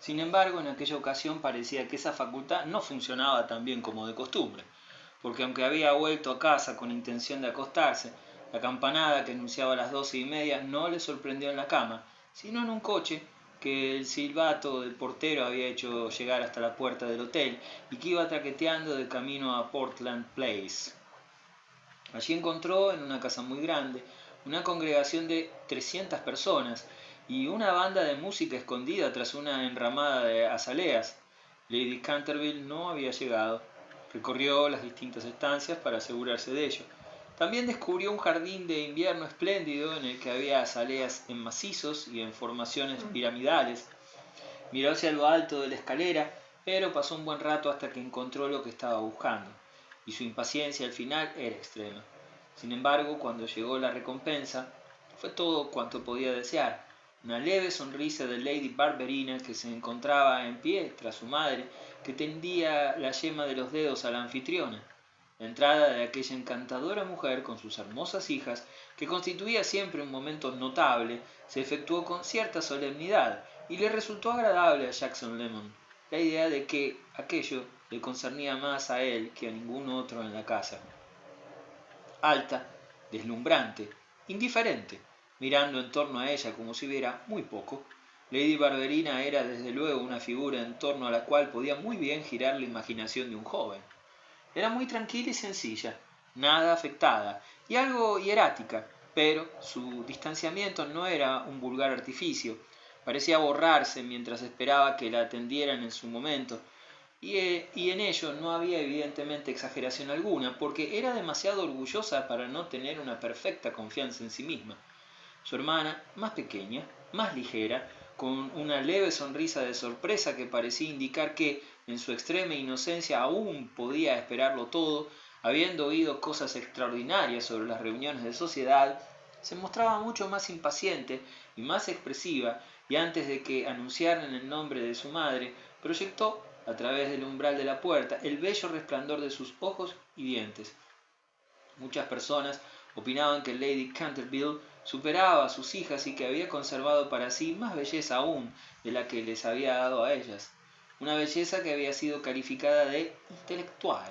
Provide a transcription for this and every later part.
Sin embargo, en aquella ocasión parecía que esa facultad no funcionaba tan bien como de costumbre, porque aunque había vuelto a casa con intención de acostarse, la campanada que anunciaba las 12:30 no le sorprendió en la cama, sino en un coche que el silbato del portero había hecho llegar hasta la puerta del hotel y que iba traqueteando de camino a Portland Place. Allí encontró, en una casa muy grande, una congregación de 300 personas y una banda de música escondida tras una enramada de azaleas. Lady Canterville no había llegado. Recorrió las distintas estancias para asegurarse de ello. También descubrió un jardín de invierno espléndido en el que había azaleas en macizos y en formaciones piramidales. Miró hacia lo alto de la escalera, pero pasó un buen rato hasta que encontró lo que estaba buscando, y su impaciencia al final era extrema. Sin embargo, cuando llegó la recompensa, fue todo cuanto podía desear. Una leve sonrisa de Lady Barberina, que se encontraba en pie tras su madre, que tendía la yema de los dedos a la anfitriona. La entrada de aquella encantadora mujer con sus hermosas hijas, que constituía siempre un momento notable, se efectuó con cierta solemnidad, y le resultó agradable a Jackson Lemon la idea de que aquello le concernía más a él que a ningún otro en la casa. Alta, deslumbrante, indiferente, mirando en torno a ella como si viera muy poco, Lady Barberina era desde luego una figura en torno a la cual podía muy bien girar la imaginación de un joven. Era muy tranquila y sencilla, nada afectada y algo hierática, pero su distanciamiento no era un vulgar artificio. Parecía borrarse mientras esperaba que la atendieran en su momento, y en ello no había evidentemente exageración alguna, porque era demasiado orgullosa para no tener una perfecta confianza en sí misma. Su hermana, más pequeña, más ligera, con una leve sonrisa de sorpresa que parecía indicar que, en su extrema inocencia, aún podía esperarlo todo, habiendo oído cosas extraordinarias sobre las reuniones de sociedad, se mostraba mucho más impaciente y más expresiva, y antes de que anunciaran el nombre de su madre, proyectó, a través del umbral de la puerta, el bello resplandor de sus ojos y dientes. Muchas personas opinaban que Lady Canterville superaba a sus hijas y que había conservado para sí más belleza aún de la que les había dado a ellas, una belleza que había sido calificada de intelectual.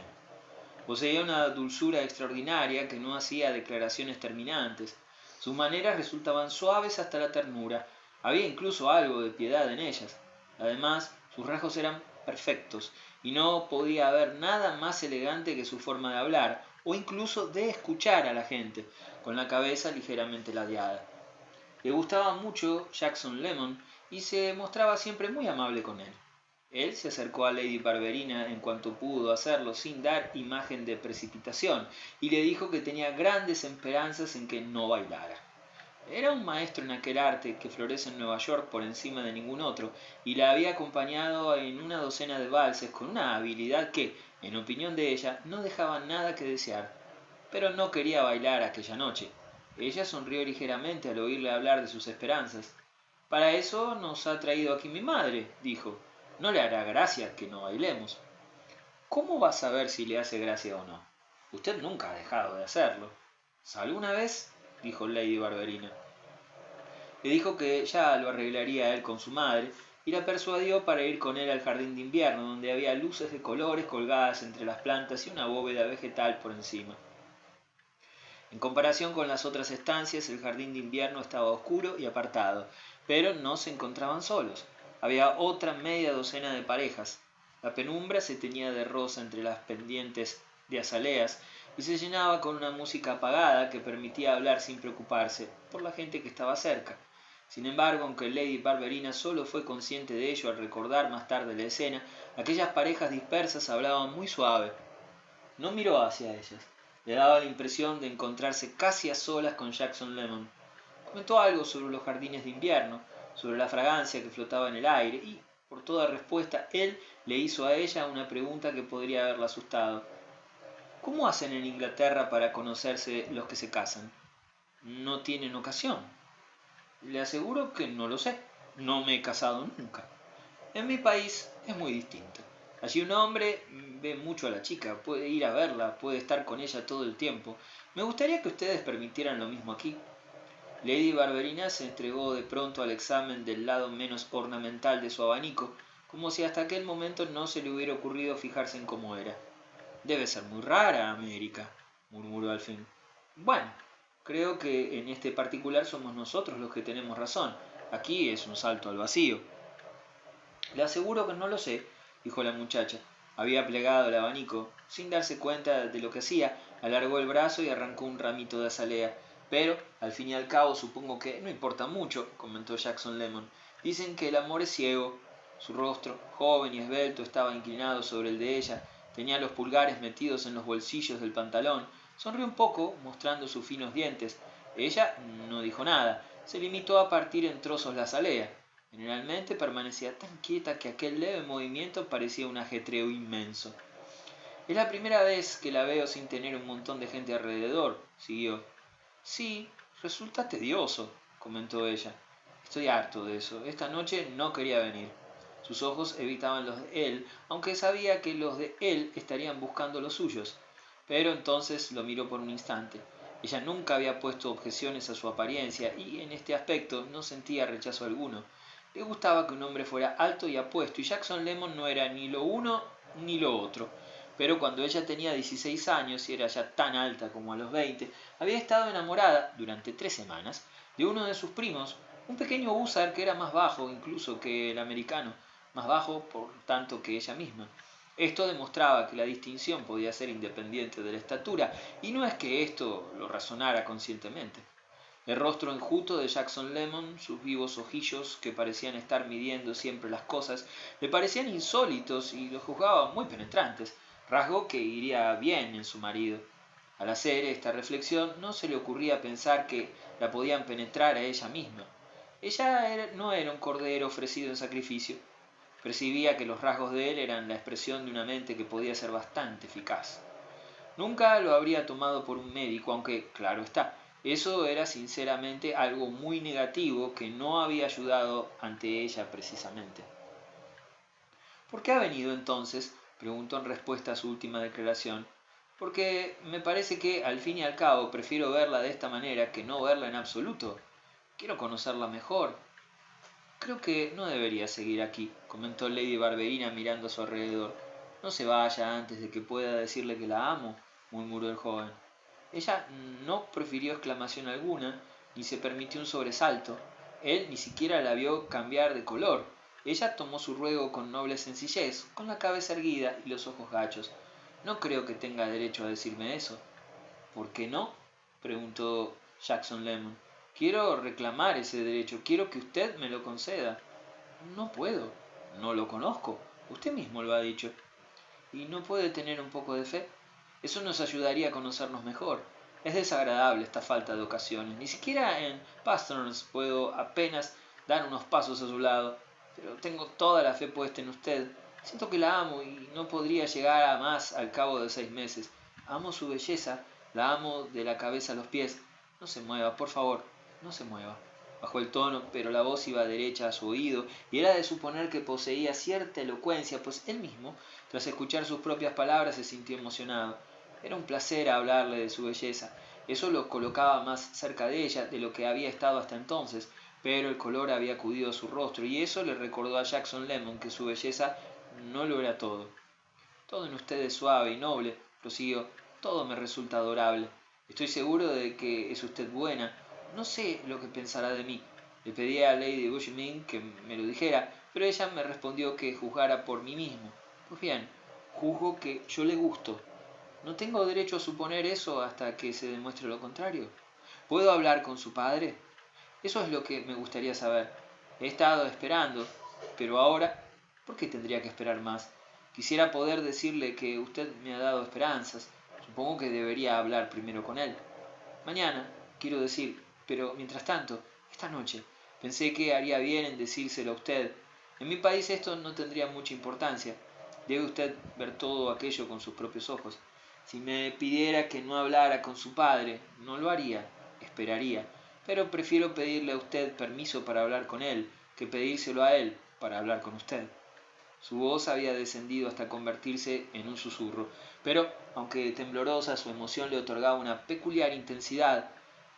Poseía una dulzura extraordinaria que no hacía declaraciones terminantes. Sus maneras resultaban suaves hasta la ternura. Había incluso algo de piedad en ellas. Además, sus rasgos eran perfectos, y no podía haber nada más elegante que su forma de hablar, o incluso de escuchar a la gente, con la cabeza ligeramente ladeada. Le gustaba mucho Jackson Lemon y se mostraba siempre muy amable con él. Él se acercó a Lady Barberina en cuanto pudo hacerlo sin dar imagen de precipitación, y le dijo que tenía grandes esperanzas en que no bailara. Era un maestro en aquel arte que florece en Nueva York por encima de ningún otro, y la había acompañado en una docena de valses con una habilidad que, en opinión de ella, no dejaba nada que desear. Pero no quería bailar aquella noche. Ella sonrió ligeramente al oírle hablar de sus esperanzas. Para eso nos ha traído aquí mi madre, dijo. No le hará gracia que no bailemos. ¿Cómo va a saber si le hace gracia o no? Usted nunca ha dejado de hacerlo. ¿Alguna vez? Dijo Lady Barberina. Le dijo que ya lo arreglaría él con su madre, y la persuadió para ir con él al jardín de invierno, donde había luces de colores colgadas entre las plantas y una bóveda vegetal por encima. En comparación con las otras estancias, el jardín de invierno estaba oscuro y apartado, pero no se encontraban solos. Había otra media docena de parejas. La penumbra se teñía de rosa entre las pendientes de azaleas y se llenaba con una música apagada que permitía hablar sin preocuparse por la gente que estaba cerca. Sin embargo, aunque Lady Barberina solo fue consciente de ello al recordar más tarde la escena, aquellas parejas dispersas hablaban muy suave. No miró hacia ellas. Le daba la impresión de encontrarse casi a solas con Jackson Lemon. Comentó algo sobre los jardines de invierno, sobre la fragancia que flotaba en el aire, y, por toda respuesta, él le hizo a ella una pregunta que podría haberla asustado. ¿Cómo hacen en Inglaterra para conocerse los que se casan? No tienen ocasión. Le aseguro que no lo sé. No me he casado nunca. En mi país es muy distinto. Allí un hombre ve mucho a la chica, puede ir a verla, puede estar con ella todo el tiempo. Me gustaría que ustedes permitieran lo mismo aquí. Lady Barberina se entregó de pronto al examen del lado menos ornamental de su abanico, como si hasta aquel momento no se le hubiera ocurrido fijarse en cómo era. Debe ser muy rara, América, murmuró al fin. Bueno, creo que en este particular somos nosotros los que tenemos razón. Aquí es un salto al vacío. Le aseguro que no lo sé, dijo la muchacha. Había plegado el abanico. Sin darse cuenta de lo que hacía, alargó el brazo y arrancó un ramito de azalea. Pero, al fin y al cabo, supongo que no importa mucho, comentó Jackson Lemon. Dicen que el amor es ciego. Su rostro, joven y esbelto, estaba inclinado sobre el de ella. Tenía los pulgares metidos en los bolsillos del pantalón. Sonrió un poco, mostrando sus finos dientes. Ella no dijo nada. Se limitó a partir en trozos la azalea. Generalmente permanecía tan quieta que aquel leve movimiento parecía un ajetreo inmenso. Es la primera vez que la veo sin tener un montón de gente alrededor, siguió. Sí, resulta tedioso, comentó ella. Estoy harto de eso. Esta noche no quería venir. Sus ojos evitaban los de él, aunque sabía que los de él estarían buscando los suyos. Pero entonces lo miró por un instante. Ella nunca había puesto objeciones a su apariencia y en este aspecto no sentía rechazo alguno. Le gustaba que un hombre fuera alto y apuesto, y Jackson Lemon no era ni lo uno ni lo otro. Pero cuando ella tenía 16 años y era ya tan alta como a los 20, había estado enamorada, durante 3 semanas, de uno de sus primos, un pequeño húsar que era más bajo incluso que el americano, más bajo por tanto que ella misma. Esto demostraba que la distinción podía ser independiente de la estatura, y no es que esto lo razonara conscientemente. El rostro enjuto de Jackson Lemon, sus vivos ojillos que parecían estar midiendo siempre las cosas, le parecían insólitos y los juzgaba muy penetrantes, rasgo que iría bien en su marido. Al hacer esta reflexión no se le ocurría pensar que la podían penetrar a ella misma. Ella no era un cordero ofrecido en sacrificio. Percibía que los rasgos de él eran la expresión de una mente que podía ser bastante eficaz. Nunca lo habría tomado por un médico, aunque, claro está, eso era sinceramente algo muy negativo que no había ayudado ante ella precisamente. ¿Por qué ha venido entonces? Preguntó en respuesta a su última declaración. Porque me parece que, al fin y al cabo, prefiero verla de esta manera que no verla en absoluto. Quiero conocerla mejor. Creo que no debería seguir aquí, comentó Lady Barberina mirando a su alrededor. No se vaya antes de que pueda decirle que la amo, murmuró el joven. Ella no profirió exclamación alguna, ni se permitió un sobresalto. Él ni siquiera la vio cambiar de color. Ella tomó su ruego con noble sencillez, con la cabeza erguida y los ojos gachos. No creo que tenga derecho a decirme eso. ¿Por qué no? Preguntó Jackson Lemon. Quiero reclamar ese derecho, quiero que usted me lo conceda. No puedo, no lo conozco, usted mismo lo ha dicho. ¿Y no puede tener un poco de fe? Eso nos ayudaría a conocernos mejor. Es desagradable esta falta de ocasiones. Ni siquiera en Pasterns puedo apenas dar unos pasos a su lado. Pero tengo toda la fe puesta en usted. Siento que la amo y no podría llegar a más al cabo de 6 meses. Amo su belleza, la amo de la cabeza a los pies. No se mueva, por favor, no se mueva. Bajó el tono, pero la voz iba derecha a su oído, y era de suponer que poseía cierta elocuencia, pues él mismo, tras escuchar sus propias palabras, se sintió emocionado. Era un placer hablarle de su belleza. Eso lo colocaba más cerca de ella de lo que había estado hasta entonces, pero el color había acudido a su rostro, y eso le recordó a Jackson Lemon que su belleza no lo era todo. Todo en usted es suave y noble, prosiguió, todo me resulta adorable. Estoy seguro de que es usted buena. No sé lo que pensará de mí. Le pedí a Lady Bushmin que me lo dijera, pero ella me respondió que juzgara por mí mismo. Pues bien, juzgo que yo le gusto. ¿No tengo derecho a suponer eso hasta que se demuestre lo contrario? ¿Puedo hablar con su padre? Eso es lo que me gustaría saber. He estado esperando, pero ahora, ¿por qué tendría que esperar más? Quisiera poder decirle que usted me ha dado esperanzas. Supongo que debería hablar primero con él. Mañana, quiero decir, pero mientras tanto, esta noche, pensé que haría bien en decírselo a usted. En mi país esto no tendría mucha importancia. Debe usted ver todo aquello con sus propios ojos. Si me pidiera que no hablara con su padre, no lo haría, esperaría. Pero prefiero pedirle a usted permiso para hablar con él, que pedírselo a él para hablar con usted. Su voz había descendido hasta convertirse en un susurro, pero, aunque temblorosa, su emoción le otorgaba una peculiar intensidad.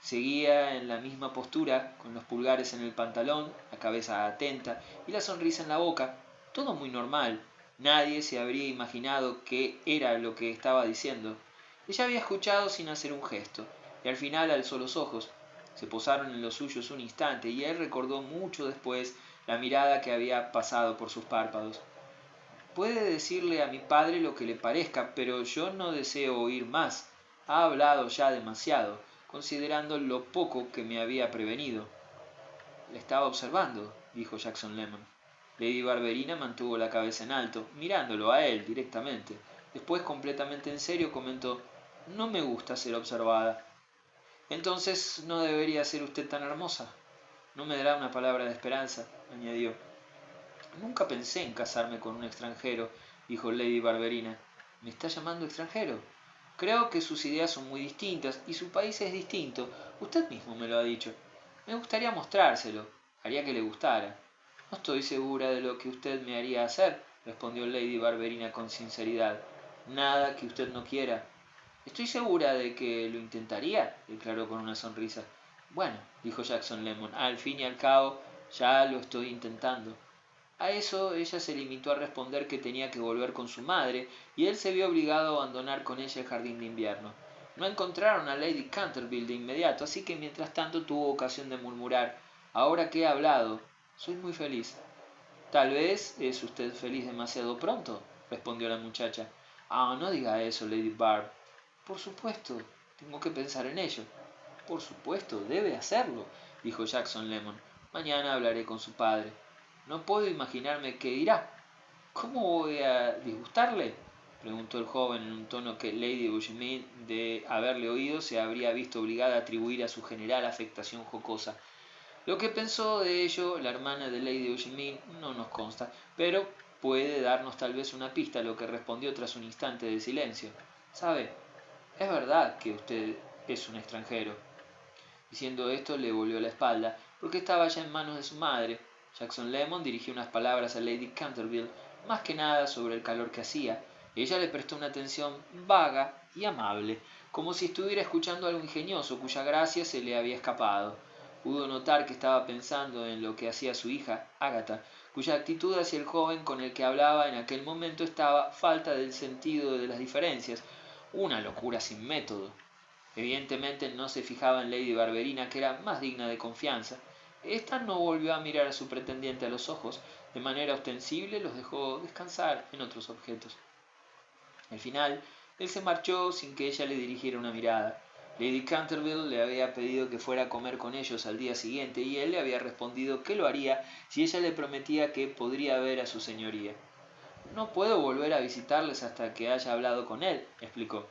Seguía en la misma postura, con los pulgares en el pantalón, la cabeza atenta y la sonrisa en la boca. Todo muy normal. Nadie se habría imaginado qué era lo que estaba diciendo. Ella había escuchado sin hacer un gesto, y al final alzó los ojos. Se posaron en los suyos un instante, y él recordó mucho después la mirada que había pasado por sus párpados. Puede decirle a mi padre lo que le parezca, pero yo no deseo oír más. Ha hablado ya demasiado, considerando lo poco que me había prevenido. Le estaba observando, dijo Jackson Lemon. Lady Barberina mantuvo la cabeza en alto, mirándolo a él directamente. Después, completamente en serio, comentó: no me gusta ser observada. Entonces no debería ser usted tan hermosa. No me dará una palabra de esperanza, añadió. Nunca pensé en casarme con un extranjero, dijo Lady Barberina. ¿Me está llamando extranjero? Creo que sus ideas son muy distintas y su país es distinto. Usted mismo me lo ha dicho. Me gustaría mostrárselo. Haría que le gustara. No estoy segura de lo que usted me haría hacer, respondió Lady Barberina con sinceridad. Nada que usted no quiera. Estoy segura de que lo intentaría, declaró con una sonrisa. Bueno, dijo Jackson Lemon, al fin y al cabo ya lo estoy intentando. A eso ella se limitó a responder que tenía que volver con su madre, y él se vio obligado a abandonar con ella el jardín de invierno. No encontraron a Lady Canterville de inmediato, así que mientras tanto tuvo ocasión de murmurar: ahora que he hablado, soy muy feliz. Tal vez es usted feliz demasiado pronto, respondió la muchacha. Ah, no diga eso, Lady Barb. Por supuesto, tengo que pensar en ello. Por supuesto, debe hacerlo, dijo Jackson Lemon. Mañana hablaré con su padre. No puedo imaginarme qué dirá. ¿Cómo voy a disgustarle?, preguntó el joven en un tono que Lady Bushmid, de haberle oído, se habría visto obligada a atribuir a su general afectación jocosa. Lo que pensó de ello la hermana de Lady Bushmid no nos consta, pero puede darnos tal vez una pista, lo que respondió tras un instante de silencio. ¿Sabe? Es verdad que usted es un extranjero. Diciendo esto le volvió la espalda, porque estaba ya en manos de su madre. Jackson Lemon dirigió unas palabras a Lady Canterville, más que nada sobre el calor que hacía. Ella le prestó una atención vaga y amable, como si estuviera escuchando algo ingenioso cuya gracia se le había escapado. Pudo notar que estaba pensando en lo que hacía su hija, Agatha, cuya actitud hacia el joven con el que hablaba en aquel momento estaba falta del sentido de las diferencias, una locura sin método. Evidentemente no se fijaba en Lady Barberina, que era más digna de confianza. Esta no volvió a mirar a su pretendiente a los ojos, de manera ostensible los dejó descansar en otros objetos. Al final, él se marchó sin que ella le dirigiera una mirada. Lady Canterville le había pedido que fuera a comer con ellos al día siguiente, y él le había respondido que lo haría si ella le prometía que podría ver a su señoría. No puedo volver a visitarles hasta que haya hablado con él, explicó.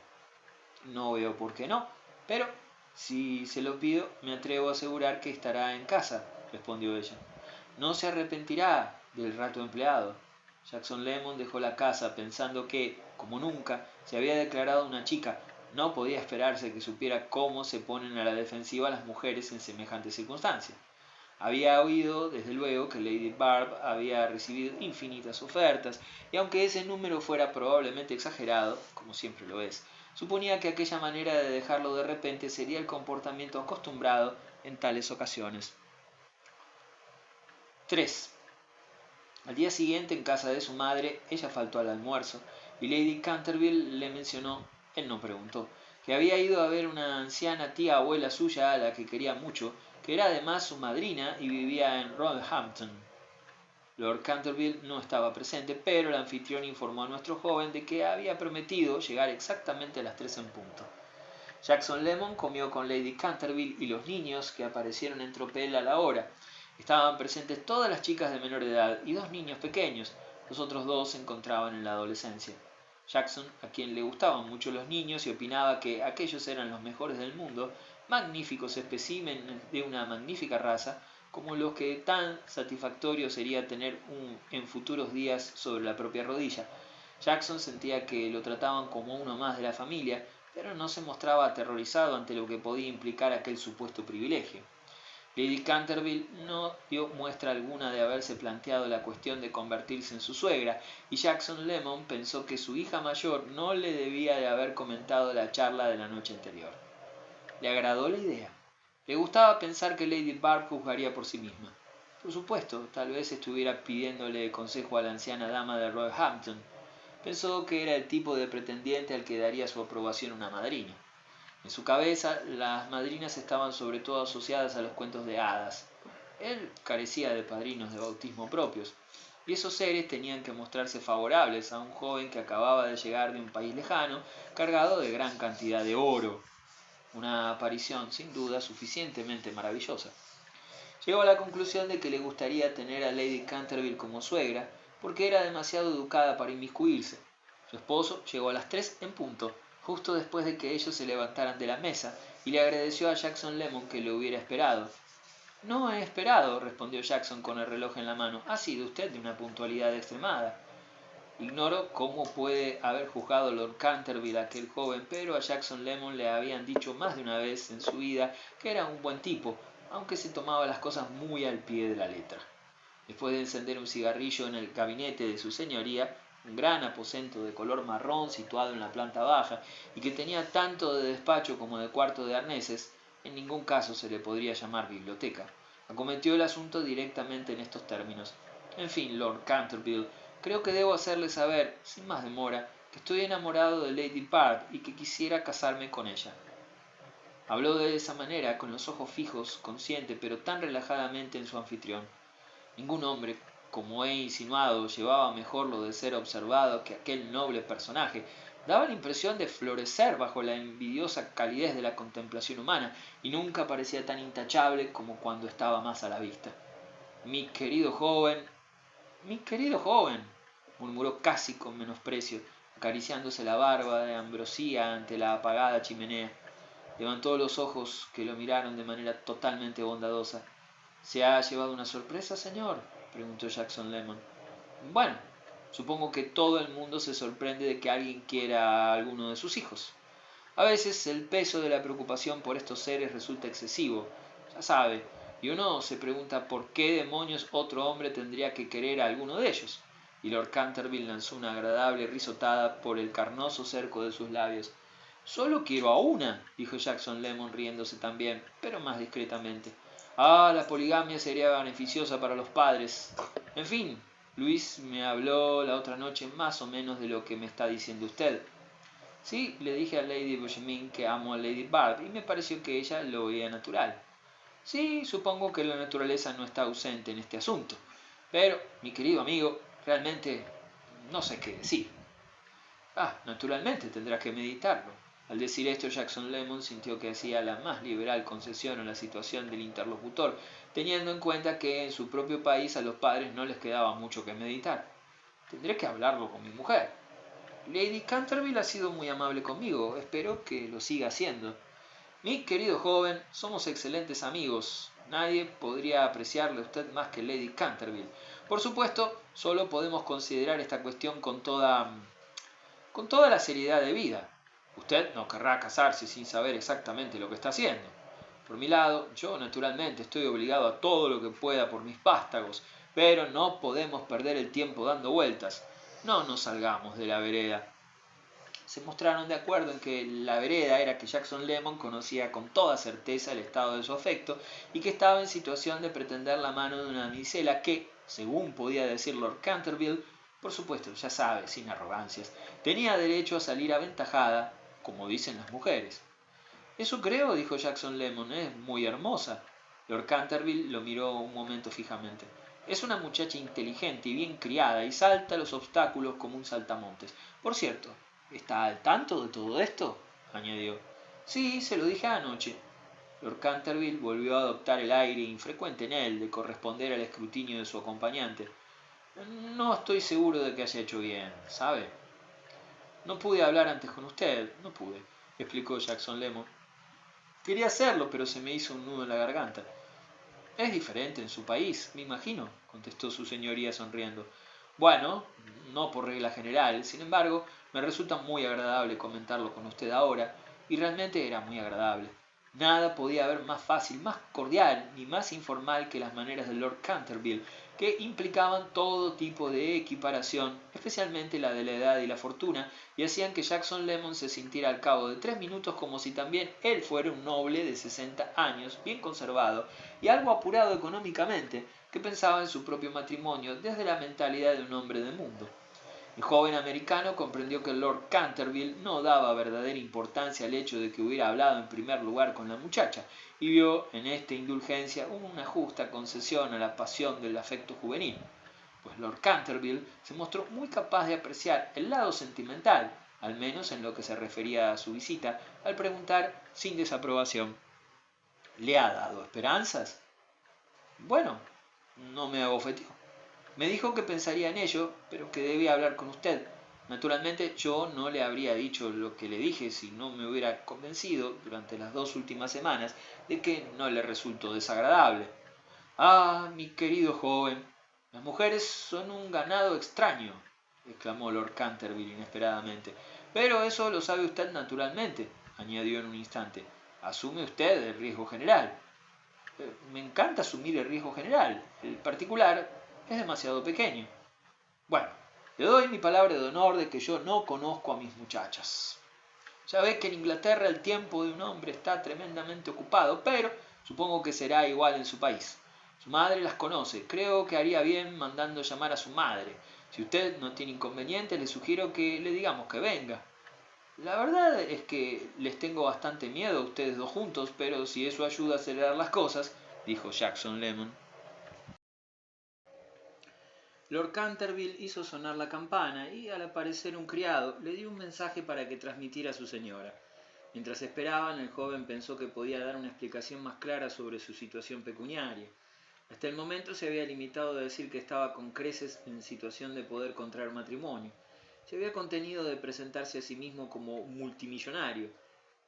No veo por qué no, pero si se lo pido, me atrevo a asegurar que estará en casa, respondió ella. No se arrepentirá del rato empleado. Jackson Lemon dejó la casa pensando que, como nunca, se había declarado una chica. No podía esperarse que supiera cómo se ponen a la defensiva las mujeres en semejantes circunstancias. Había oído, desde luego, que Lady Barb había recibido infinitas ofertas, y aunque ese número fuera probablemente exagerado, como siempre lo es, suponía que aquella manera de dejarlo de repente sería el comportamiento acostumbrado en tales ocasiones. 3. Al día siguiente, en casa de su madre, ella faltó al almuerzo, y Lady Canterville le mencionó, él no preguntó, que había ido a ver una anciana tía abuela suya a la que quería mucho, que era además su madrina y vivía en Roehampton. Lord Canterville no estaba presente, pero el anfitrión informó a nuestro joven de que había prometido llegar exactamente a las 3 en punto. Jackson Lemon comió con Lady Canterville y los niños, que aparecieron en tropel a la hora. Estaban presentes todas las chicas de menor edad y 2 niños pequeños. Los otros 2 se encontraban en la adolescencia. Jackson, a quien le gustaban mucho los niños y opinaba que aquellos eran los mejores del mundo, magníficos especímenes de una magnífica raza, como los que tan satisfactorio sería tener en futuros días sobre la propia rodilla. Jackson sentía que lo trataban como uno más de la familia, pero no se mostraba aterrorizado ante lo que podía implicar aquel supuesto privilegio. Lady Canterville no dio muestra alguna de haberse planteado la cuestión de convertirse en su suegra, y Jackson Lemon pensó que su hija mayor no le debía de haber comentado la charla de la noche anterior. Le agradó la idea. Le gustaba pensar que Lady Barb juzgaría por sí misma. Por supuesto, tal vez estuviera pidiéndole consejo a la anciana dama de Roehampton. Pensó que era el tipo de pretendiente al que daría su aprobación una madrina. En su cabeza, las madrinas estaban sobre todo asociadas a los cuentos de hadas. Él carecía de padrinos de bautismo propios, y esos seres tenían que mostrarse favorables a un joven que acababa de llegar de un país lejano, cargado de gran cantidad de oro. Una aparición, sin duda, suficientemente maravillosa. Llegó a la conclusión de que le gustaría tener a Lady Canterville como suegra, porque era demasiado educada para inmiscuirse. Su esposo llegó a las 3 en punto, justo después de que ellos se levantaran de la mesa, y le agradeció a Jackson Lemon que lo hubiera esperado. No he esperado, respondió Jackson con el reloj en la mano. Ha sido usted de una puntualidad extremada. Ignoro cómo puede haber juzgado Lord Canterville a aquel joven, pero a Jackson Lemon le habían dicho más de una vez en su vida que era un buen tipo, aunque se tomaba las cosas muy al pie de la letra. Después de encender un cigarrillo en el gabinete de su señoría, un gran aposento de color marrón situado en la planta baja y que tenía tanto de despacho como de cuarto de arneses, en ningún caso se le podría llamar biblioteca. Acometió el asunto directamente en estos términos. En fin, Lord Canterville, creo que debo hacerle saber, sin más demora, que estoy enamorado de Lady Barb y que quisiera casarme con ella. Habló de esa manera, con los ojos fijos, consciente, pero tan relajadamente en su anfitrión. Ningún hombre, como he insinuado, llevaba mejor lo de ser observado que aquel noble personaje. Daba la impresión de florecer bajo la envidiosa calidez de la contemplación humana, y nunca parecía tan intachable como cuando estaba más a la vista. Mi querido joven, murmuró casi con menosprecio, acariciándose la barba de ambrosía ante la apagada chimenea. Levantó los ojos, que lo miraron de manera totalmente bondadosa. ¿Se ha llevado una sorpresa, señor?, preguntó Jackson Lemon. Bueno, supongo que todo el mundo se sorprende de que alguien quiera a alguno de sus hijos. A veces el peso de la preocupación por estos seres resulta excesivo, ya sabe, y uno se pregunta por qué demonios otro hombre tendría que querer a alguno de ellos. Y Lord Canterville lanzó una agradable risotada por el carnoso cerco de sus labios. Solo quiero a una, dijo Jackson Lemon riéndose también, pero más discretamente. Ah, la poligamia sería beneficiosa para los padres. En fin, Luis me habló la otra noche más o menos de lo que me está diciendo usted. Sí, le dije a Lady Bushmin que amo a Lady Barb y me pareció que ella lo veía natural. Sí, supongo que la naturaleza no está ausente en este asunto. Pero, mi querido amigo, realmente no sé qué decir. Ah, naturalmente tendrás que meditarlo. Al decir esto, Jackson Lemon sintió que hacía la más liberal concesión a la situación del interlocutor, teniendo en cuenta que en su propio país a los padres no les quedaba mucho que meditar. Tendré que hablarlo con mi mujer. Lady Canterville ha sido muy amable conmigo, espero que lo siga haciendo. Mi querido joven, somos excelentes amigos. Nadie podría apreciarle a usted más que Lady Canterville. Por supuesto, solo podemos considerar esta cuestión con toda la seriedad de vida. Usted no querrá casarse sin saber exactamente lo que está haciendo. Por mi lado, yo naturalmente estoy obligado a todo lo que pueda por mis vástagos, pero no podemos perder el tiempo dando vueltas. No nos salgamos de la vereda. Se mostraron de acuerdo en que la vereda era que Jackson Lemon conocía con toda certeza el estado de su afecto y que estaba en situación de pretender la mano de una damisela que, según podía decir Lord Canterville, por supuesto, ya sabe, sin arrogancias, tenía derecho a salir aventajada, como dicen las mujeres. Eso creo, dijo Jackson Lemon, es muy hermosa. Lord Canterville lo miró un momento fijamente. Es una muchacha inteligente y bien criada y salta los obstáculos como un saltamontes. Por cierto, ¿está al tanto de todo esto?, añadió. Sí, se lo dije anoche. Lord Canterville volvió a adoptar el aire infrecuente en él de corresponder al escrutinio de su acompañante. No estoy seguro de que haya hecho bien, ¿sabe? No pude hablar antes con usted, no pude, explicó Jackson Lemon. Quería hacerlo, pero se me hizo un nudo en la garganta. Es diferente en su país, me imagino, contestó su señoría sonriendo. Bueno, no por regla general, sin embargo, me resulta muy agradable comentarlo con usted ahora, y realmente era muy agradable. Nada podía haber más fácil, más cordial, ni más informal que las maneras de Lord Canterville, que implicaban todo tipo de equiparación, especialmente la de la edad y la fortuna, y hacían que Jackson Lemon se sintiera al cabo de 3 minutos como si también él fuera un noble de 60 años, bien conservado y algo apurado económicamente, que pensaba en su propio matrimonio desde la mentalidad de un hombre de mundo. El joven americano comprendió que Lord Canterville no daba verdadera importancia al hecho de que hubiera hablado en primer lugar con la muchacha, y vio en esta indulgencia una justa concesión a la pasión del afecto juvenil, pues Lord Canterville se mostró muy capaz de apreciar el lado sentimental, al menos en lo que se refería a su visita, al preguntar sin desaprobación: ¿le ha dado esperanzas? Bueno, no me abofeteó. Me dijo que pensaría en ello, pero que debía hablar con usted. Naturalmente yo no le habría dicho lo que le dije si no me hubiera convencido durante las 2 últimas semanas de que no le resultó desagradable. Ah, mi querido joven, las mujeres son un ganado extraño, exclamó Lord Canterville inesperadamente. Pero eso lo sabe usted naturalmente, añadió en un instante. Asume usted el riesgo general. Me encanta asumir el riesgo general. El particular es demasiado pequeño. Bueno, le doy mi palabra de honor de que yo no conozco a mis muchachas. Ya ve que en Inglaterra el tiempo de un hombre está tremendamente ocupado, pero supongo que será igual en su país. Su madre las conoce. Creo que haría bien mandando llamar a su madre. Si usted no tiene inconveniente, le sugiero que le digamos que venga. La verdad es que les tengo bastante miedo a ustedes dos juntos, pero si eso ayuda a acelerar las cosas, dijo Jackson Lemon. Lord Canterville hizo sonar la campana y, al aparecer un criado, le dio un mensaje para que transmitiera a su señora. Mientras esperaban, el joven pensó que podía dar una explicación más clara sobre su situación pecuniaria. Hasta el momento se había limitado a decir que estaba con creces en situación de poder contraer matrimonio. Se había contenido de presentarse a sí mismo como multimillonario.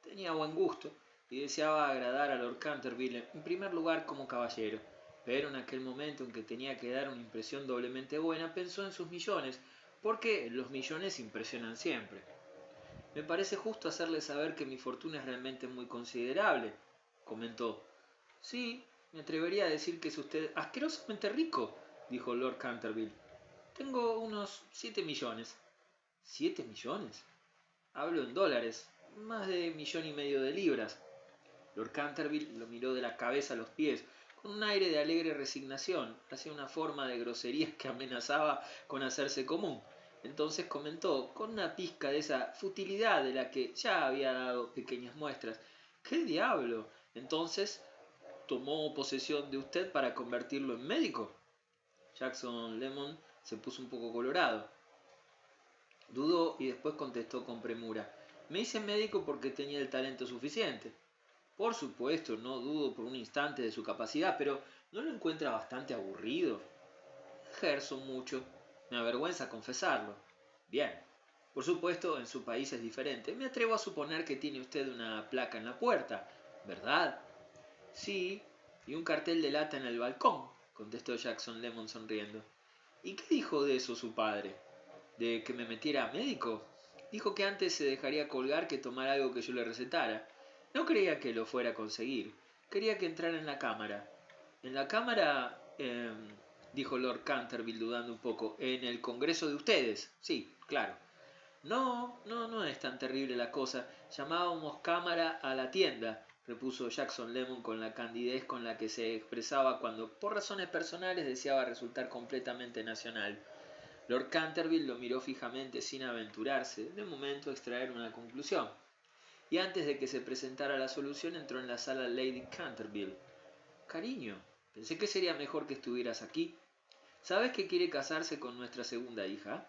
Tenía buen gusto y deseaba agradar a Lord Canterville en primer lugar como caballero, pero en aquel momento en que tenía que dar una impresión doblemente buena pensó en sus millones, porque los millones impresionan siempre. Me parece justo hacerle saber que mi fortuna es realmente muy considerable, comentó. Sí, me atrevería a decir que es usted asquerosamente rico, dijo Lord Canterville. Tengo unos 7 millones. ¿7 millones? Hablo en dólares, más de 1,5 millones de libras. Lord Canterville lo miró de la cabeza a los pies, con un aire de alegre resignación, hacia una forma de grosería que amenazaba con hacerse común. Entonces comentó, con una pizca de esa futilidad de la que ya había dado pequeñas muestras: ¿Qué diablo? Entonces, ¿tomó posesión de usted para convertirlo en médico? Jackson Lemon se puso un poco colorado. Dudó y después contestó con premura: me hice médico porque tenía el talento suficiente. Por supuesto, no dudo por un instante de su capacidad, pero ¿no lo encuentra bastante aburrido? Ejerzo mucho. Me avergüenza confesarlo. Bien. Por supuesto, en su país es diferente. Me atrevo a suponer que tiene usted una placa en la puerta, ¿verdad? Sí, y un cartel de lata en el balcón, contestó Jackson Lemon sonriendo. ¿Y qué dijo de eso su padre? ¿De que me metiera a médico? Dijo que antes se dejaría colgar que tomara algo que yo le recetara. No creía que lo fuera a conseguir. Quería que entrara en la cámara. ¿En la cámara? Dijo Lord Canterville dudando un poco. ¿En el Congreso de ustedes? Sí, claro. No, no, no es tan terrible la cosa. Llamábamos cámara a la tienda, repuso Jackson Lemon con la candidez con la que se expresaba cuando, por razones personales, deseaba resultar completamente nacional. Lord Canterville lo miró fijamente sin aventurarse, de momento, a extraer una conclusión. Y antes de que se presentara la solución, entró en la sala Lady Canterville. Cariño, pensé que sería mejor que estuvieras aquí. ¿Sabes que quiere casarse con nuestra segunda hija?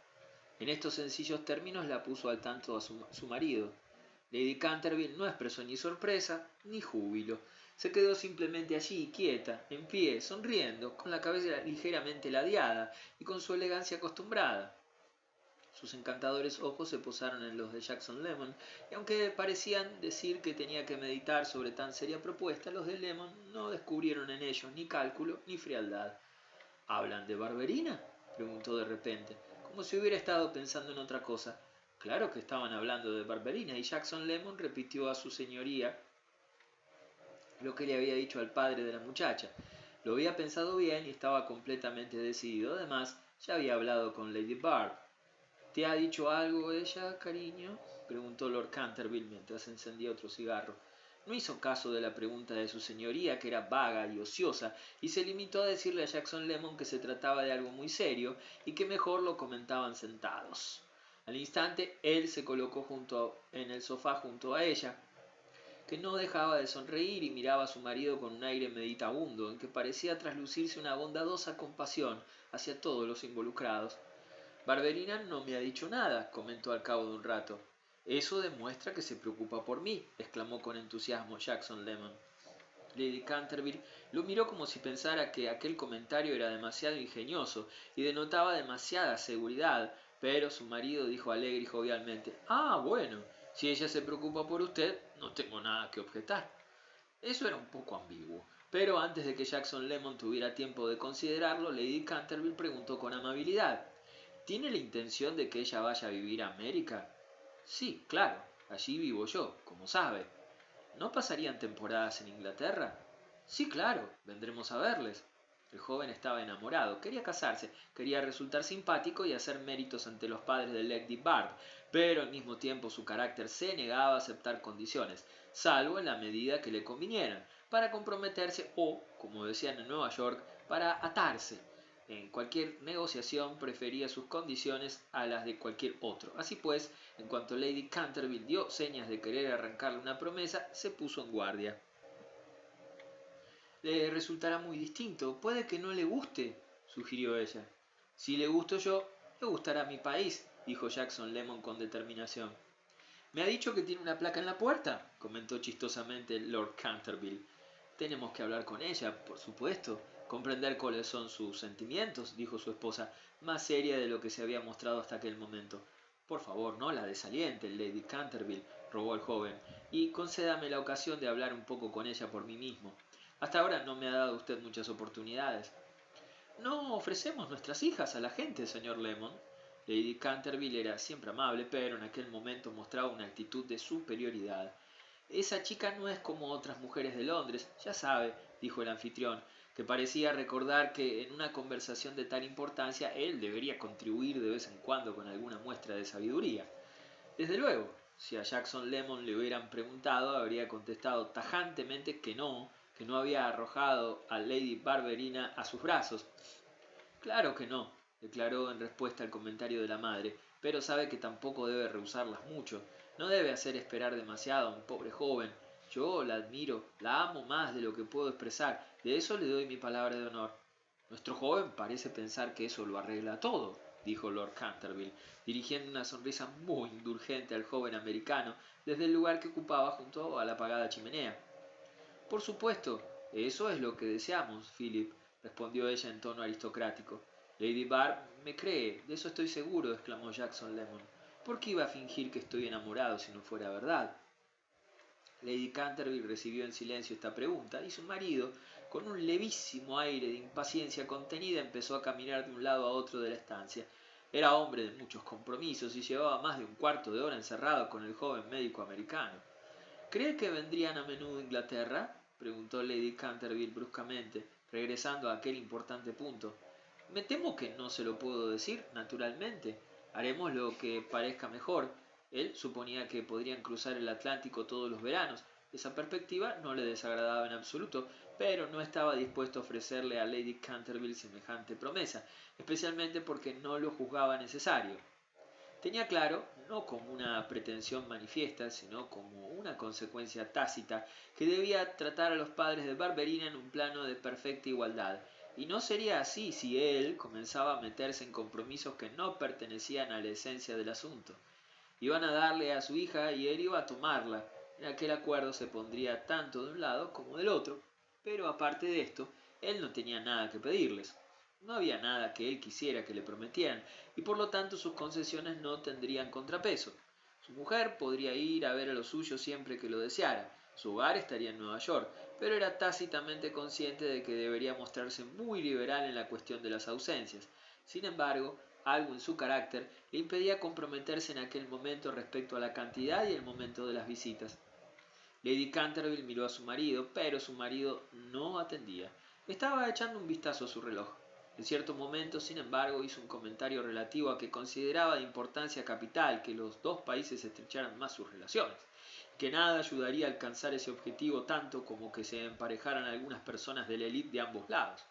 En estos sencillos términos la puso al tanto a su marido. Lady Canterville no expresó ni sorpresa ni júbilo. Se quedó simplemente allí, quieta, en pie, sonriendo, con la cabeza ligeramente ladeada y con su elegancia acostumbrada. Sus encantadores ojos se posaron en los de Jackson Lemon, y aunque parecían decir que tenía que meditar sobre tan seria propuesta, los de Lemon no descubrieron en ellos ni cálculo ni frialdad. ¿Hablan de Barberina?, preguntó de repente, como si hubiera estado pensando en otra cosa. Claro que estaban hablando de Barberina, y Jackson Lemon repitió a su señoría lo que le había dicho al padre de la muchacha. Lo había pensado bien y estaba completamente decidido. Además, ya había hablado con Lady Barb. ¿Te ha dicho algo ella, cariño?, preguntó Lord Canterville mientras encendía otro cigarro. No hizo caso de la pregunta de su señoría, que era vaga y ociosa, y se limitó a decirle a Jackson Lemon que se trataba de algo muy serio y que mejor lo comentaban sentados. Al instante, él se colocó en el sofá junto a ella, que no dejaba de sonreír y miraba a su marido con un aire meditabundo, en que parecía traslucirse una bondadosa compasión hacia todos los involucrados. Barberina no me ha dicho nada, comentó al cabo de un rato. Eso demuestra que se preocupa por mí, exclamó con entusiasmo Jackson Lemon. Lady Canterville lo miró como si pensara que aquel comentario era demasiado ingenioso y denotaba demasiada seguridad, pero su marido dijo alegre y jovialmente: «Ah, bueno, si ella se preocupa por usted, no tengo nada que objetar». Eso era un poco ambiguo, pero antes de que Jackson Lemon tuviera tiempo de considerarlo, Lady Canterville preguntó con amabilidad: «¿Tiene la intención de que ella vaya a vivir a América?». «Sí, claro, allí vivo yo, como sabe». «¿No pasarían temporadas en Inglaterra?». «Sí, claro, vendremos a verles». El joven estaba enamorado, quería casarse, quería resultar simpático y hacer méritos ante los padres de Lady Barb, pero al mismo tiempo su carácter se negaba a aceptar condiciones, salvo en la medida que le convinieran, para comprometerse o, como decían en Nueva York, para atarse. En cualquier negociación prefería sus condiciones a las de cualquier otro. Así pues, en cuanto Lady Canterville dio señas de querer arrancarle una promesa, se puso en guardia. «Le resultará muy distinto. Puede que no le guste», sugirió ella. «Si le gusto yo, le gustará mi país», dijo Jackson Lemon con determinación. «Me ha dicho que tiene una placa en la puerta», comentó chistosamente Lord Canterville. «Tenemos que hablar con ella, por supuesto, comprender cuáles son sus sentimientos», dijo su esposa, más seria de lo que se había mostrado hasta aquel momento. «Por favor, no la desaliente, Lady Canterville», rogó el joven, «y concédame la ocasión de hablar un poco con ella por mí mismo. Hasta ahora no me ha dado usted muchas oportunidades». «No ofrecemos nuestras hijas a la gente, señor Lemon». Lady Canterville era siempre amable, pero en aquel momento mostraba una actitud de superioridad. «Esa chica no es como otras mujeres de Londres, ya sabe», dijo el anfitrión, que parecía recordar que en una conversación de tal importancia él debería contribuir de vez en cuando con alguna muestra de sabiduría. Desde luego, si a Jackson Lemon le hubieran preguntado, habría contestado tajantemente que no había arrojado a Lady Barberina a sus brazos. «Claro que no», declaró en respuesta al comentario de la madre, «pero sabe que tampoco debe rehusarlas mucho. No debe hacer esperar demasiado a un pobre joven. Yo la admiro, la amo más de lo que puedo expresar, de eso le doy mi palabra de honor». «Nuestro joven parece pensar que eso lo arregla todo», dijo Lord Canterville, dirigiendo una sonrisa muy indulgente al joven americano desde el lugar que ocupaba junto a la apagada chimenea. «Por supuesto, eso es lo que deseamos, Philip», respondió ella en tono aristocrático. «Lady Barb me cree, de eso estoy seguro», exclamó Jackson Lemon. «¿Por qué iba a fingir que estoy enamorado si no fuera verdad?». Lady Canterville recibió en silencio esta pregunta, y su marido, con un levísimo aire de impaciencia contenida, empezó a caminar de un lado a otro de la estancia. Era hombre de muchos compromisos y llevaba más de un cuarto de hora encerrado con el joven médico americano. «¿Cree que vendrían a menudo a Inglaterra?», preguntó Lady Canterville bruscamente, regresando a aquel importante punto. «Me temo que no se lo puedo decir, naturalmente. Haremos lo que parezca mejor». Él suponía que podrían cruzar el Atlántico todos los veranos. Esa perspectiva no le desagradaba en absoluto, pero no estaba dispuesto a ofrecerle a Lady Canterville semejante promesa, especialmente porque no lo juzgaba necesario. Tenía claro, no como una pretensión manifiesta, sino como una consecuencia tácita, que debía tratar a los padres de Barberina en un plano de perfecta igualdad, y no sería así si él comenzaba a meterse en compromisos que no pertenecían a la esencia del asunto. Iban a darle a su hija y él iba a tomarla. En aquel acuerdo se pondría tanto de un lado como del otro, pero aparte de esto, él no tenía nada que pedirles. No había nada que él quisiera que le prometieran, y por lo tanto sus concesiones no tendrían contrapeso. Su mujer podría ir a ver a los suyos siempre que lo deseara. Su hogar estaría en Nueva York, pero era tácitamente consciente de que debería mostrarse muy liberal en la cuestión de las ausencias. Sin embargo, algo en su carácter le impedía comprometerse en aquel momento respecto a la cantidad y el momento de las visitas. Lady Canterville miró a su marido, pero su marido no atendía. Estaba echando un vistazo a su reloj. En cierto momento, sin embargo, hizo un comentario relativo a que consideraba de importancia capital que los dos países estrecharan más sus relaciones, que nada ayudaría a alcanzar ese objetivo tanto como que se emparejaran algunas personas de la élite de ambos lados.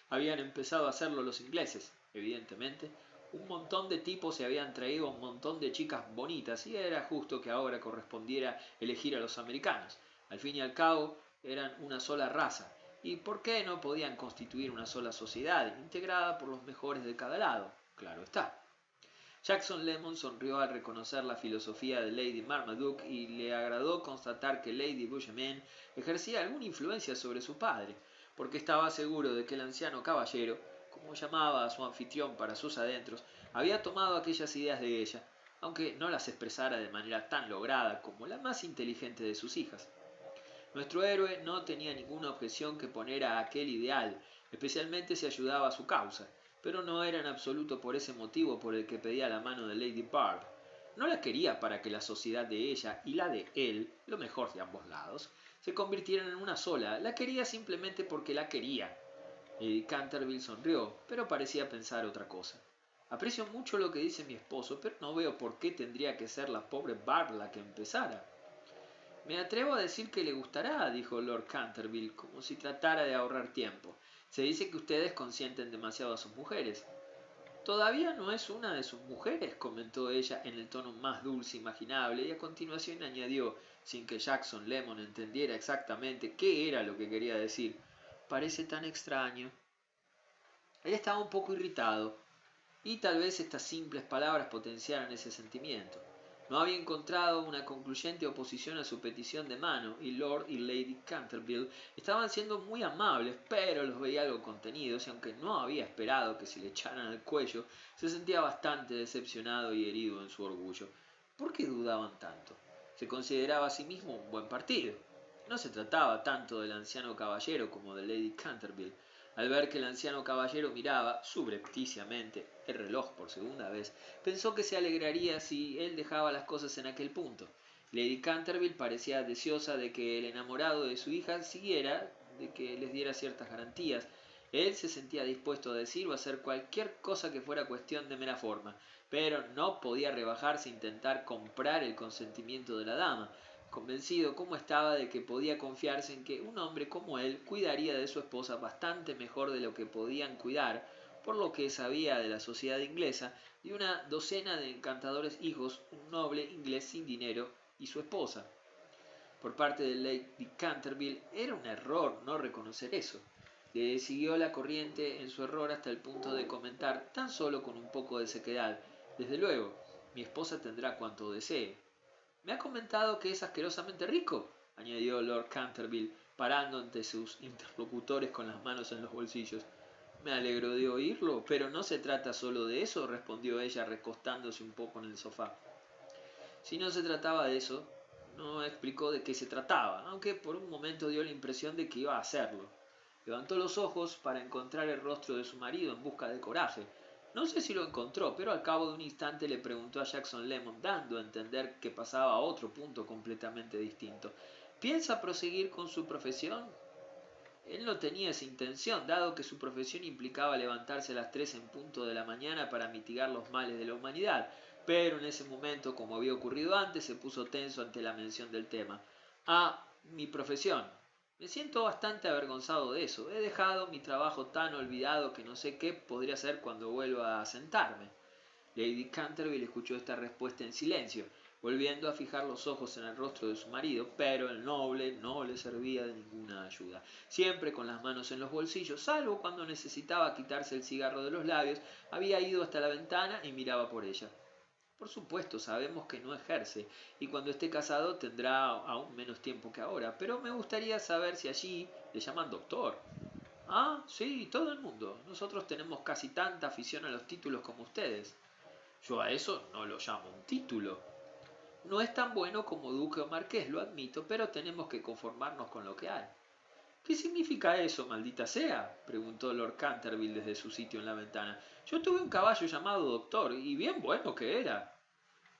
Habían empezado a hacerlo los ingleses, evidentemente. Un montón de tipos se habían traído a un montón de chicas bonitas y era justo que ahora correspondiera elegir a los americanos. Al fin y al cabo, eran una sola raza. ¿Y por qué no podían constituir una sola sociedad, integrada por los mejores de cada lado? Claro está. Jackson Lemon sonrió al reconocer la filosofía de Lady Marmaduke y le agradó constatar que Lady Bushman ejercía alguna influencia sobre su padre, porque estaba seguro de que el anciano caballero, como llamaba a su anfitrión para sus adentros, había tomado aquellas ideas de ella, aunque no las expresara de manera tan lograda como la más inteligente de sus hijas. Nuestro héroe no tenía ninguna objeción que poner a aquel ideal, especialmente si ayudaba a su causa, pero no era en absoluto por ese motivo por el que pedía la mano de Lady Barb. No la quería para que la sociedad de ella y la de él, lo mejor de ambos lados, se convirtieran en una sola, la quería simplemente porque la quería. Lady Canterville sonrió, pero parecía pensar otra cosa. Aprecio mucho lo que dice mi esposo, pero no veo por qué tendría que ser la pobre Barb la que empezara. Me atrevo a decir que le gustará, dijo Lord Canterville, como si tratara de ahorrar tiempo. Se dice que ustedes consienten demasiado a sus mujeres. Todavía no es una de sus mujeres, comentó ella en el tono más dulce imaginable, y a continuación añadió, sin que Jackson Lemon entendiera exactamente qué era lo que quería decir. Parece tan extraño. Él estaba un poco irritado, y tal vez estas simples palabras potenciaran ese sentimiento. No había encontrado una concluyente oposición a su petición de mano, y Lord y Lady Canterville estaban siendo muy amables, pero los veía algo contenidos, y aunque no había esperado que se le echaran al cuello, se sentía bastante decepcionado y herido en su orgullo. ¿Por qué dudaban tanto? Se consideraba a sí mismo un buen partido. No se trataba tanto del anciano caballero como de Lady Canterville. Al ver que el anciano caballero miraba, subrepticiamente, el reloj por segunda vez, pensó que se alegraría si él dejaba las cosas en aquel punto. Lady Canterville parecía deseosa de que el enamorado de su hija siguiera, de que les diera ciertas garantías. Él se sentía dispuesto a decir o hacer cualquier cosa que fuera cuestión de mera forma, pero no podía rebajarse a intentar comprar el consentimiento de la dama, convencido como estaba de que podía confiarse en que un hombre como él cuidaría de su esposa bastante mejor de lo que podían cuidar, por lo que sabía de la sociedad inglesa, de una docena de encantadores hijos, un noble inglés sin dinero y su esposa. Por parte de Lady Canterville era un error no reconocer eso. Le siguió la corriente en su error hasta el punto de comentar, tan solo con un poco de sequedad: desde luego, mi esposa tendrá cuanto desee. Me ha comentado que es asquerosamente rico, añadió Lord Canterville, parando ante sus interlocutores con las manos en los bolsillos. Me alegro de oírlo, pero no se trata solo de eso, respondió ella recostándose un poco en el sofá. Si no se trataba de eso, no explicó de qué se trataba, aunque por un momento dio la impresión de que iba a hacerlo. Levantó los ojos para encontrar el rostro de su marido en busca de coraje. No sé si lo encontró, pero al cabo de un instante le preguntó a Jackson Lemon, dando a entender que pasaba a otro punto completamente distinto. ¿Piensa proseguir con su profesión? Él no tenía esa intención, dado que su profesión implicaba levantarse a las 3 en punto de la mañana para mitigar los males de la humanidad, pero en ese momento, como había ocurrido antes, se puso tenso ante la mención del tema. Ah, mi profesión. Me siento bastante avergonzado de eso. He dejado mi trabajo tan olvidado que no sé qué podría hacer cuando vuelva a sentarme. Lady Canterville escuchó esta respuesta en silencio, volviendo a fijar los ojos en el rostro de su marido, pero el noble no le servía de ninguna ayuda. Siempre con las manos en los bolsillos, salvo cuando necesitaba quitarse el cigarro de los labios, había ido hasta la ventana y miraba por ella. Por supuesto, sabemos que no ejerce, y cuando esté casado tendrá aún menos tiempo que ahora, pero me gustaría saber si allí le llaman doctor. Ah, sí, todo el mundo. Nosotros tenemos casi tanta afición a los títulos como ustedes. Yo a eso no lo llamo un título. No es tan bueno como duque o marqués, lo admito, pero tenemos que conformarnos con lo que hay. ¿Qué significa eso, maldita sea?, preguntó Lord Canterville desde su sitio en la ventana. Yo tuve un caballo llamado Doctor, y bien bueno que era.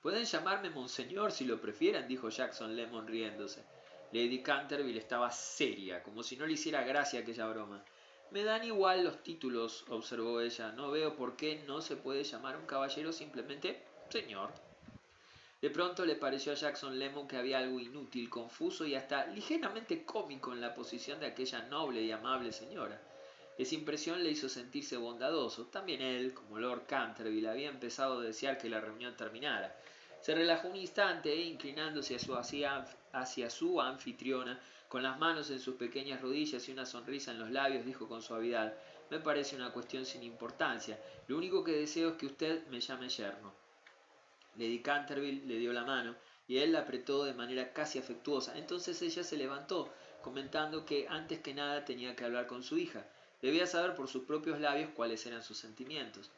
Pueden llamarme Monseñor si lo prefieren, dijo Jackson Lemon riéndose. Lady Canterville estaba seria, como si no le hiciera gracia aquella broma. Me dan igual los títulos, observó ella. No veo por qué no se puede llamar a un caballero simplemente señor. De pronto le pareció a Jackson Lemon que había algo inútil, confuso y hasta ligeramente cómico en la posición de aquella noble y amable señora. Esa impresión le hizo sentirse bondadoso. También él, como Lord Canterville, había empezado a desear que la reunión terminara. Se relajó un instante e, inclinándose hacia su anfitriona, con las manos en sus pequeñas rodillas y una sonrisa en los labios, dijo con suavidad: «Me parece una cuestión sin importancia. Lo único que deseo es que usted me llame yerno». Lady Canterville le dio la mano y él la apretó de manera casi afectuosa. Entonces ella se levantó, comentando que antes que nada tenía que hablar con su hija. Debía saber por sus propios labios cuáles eran sus sentimientos.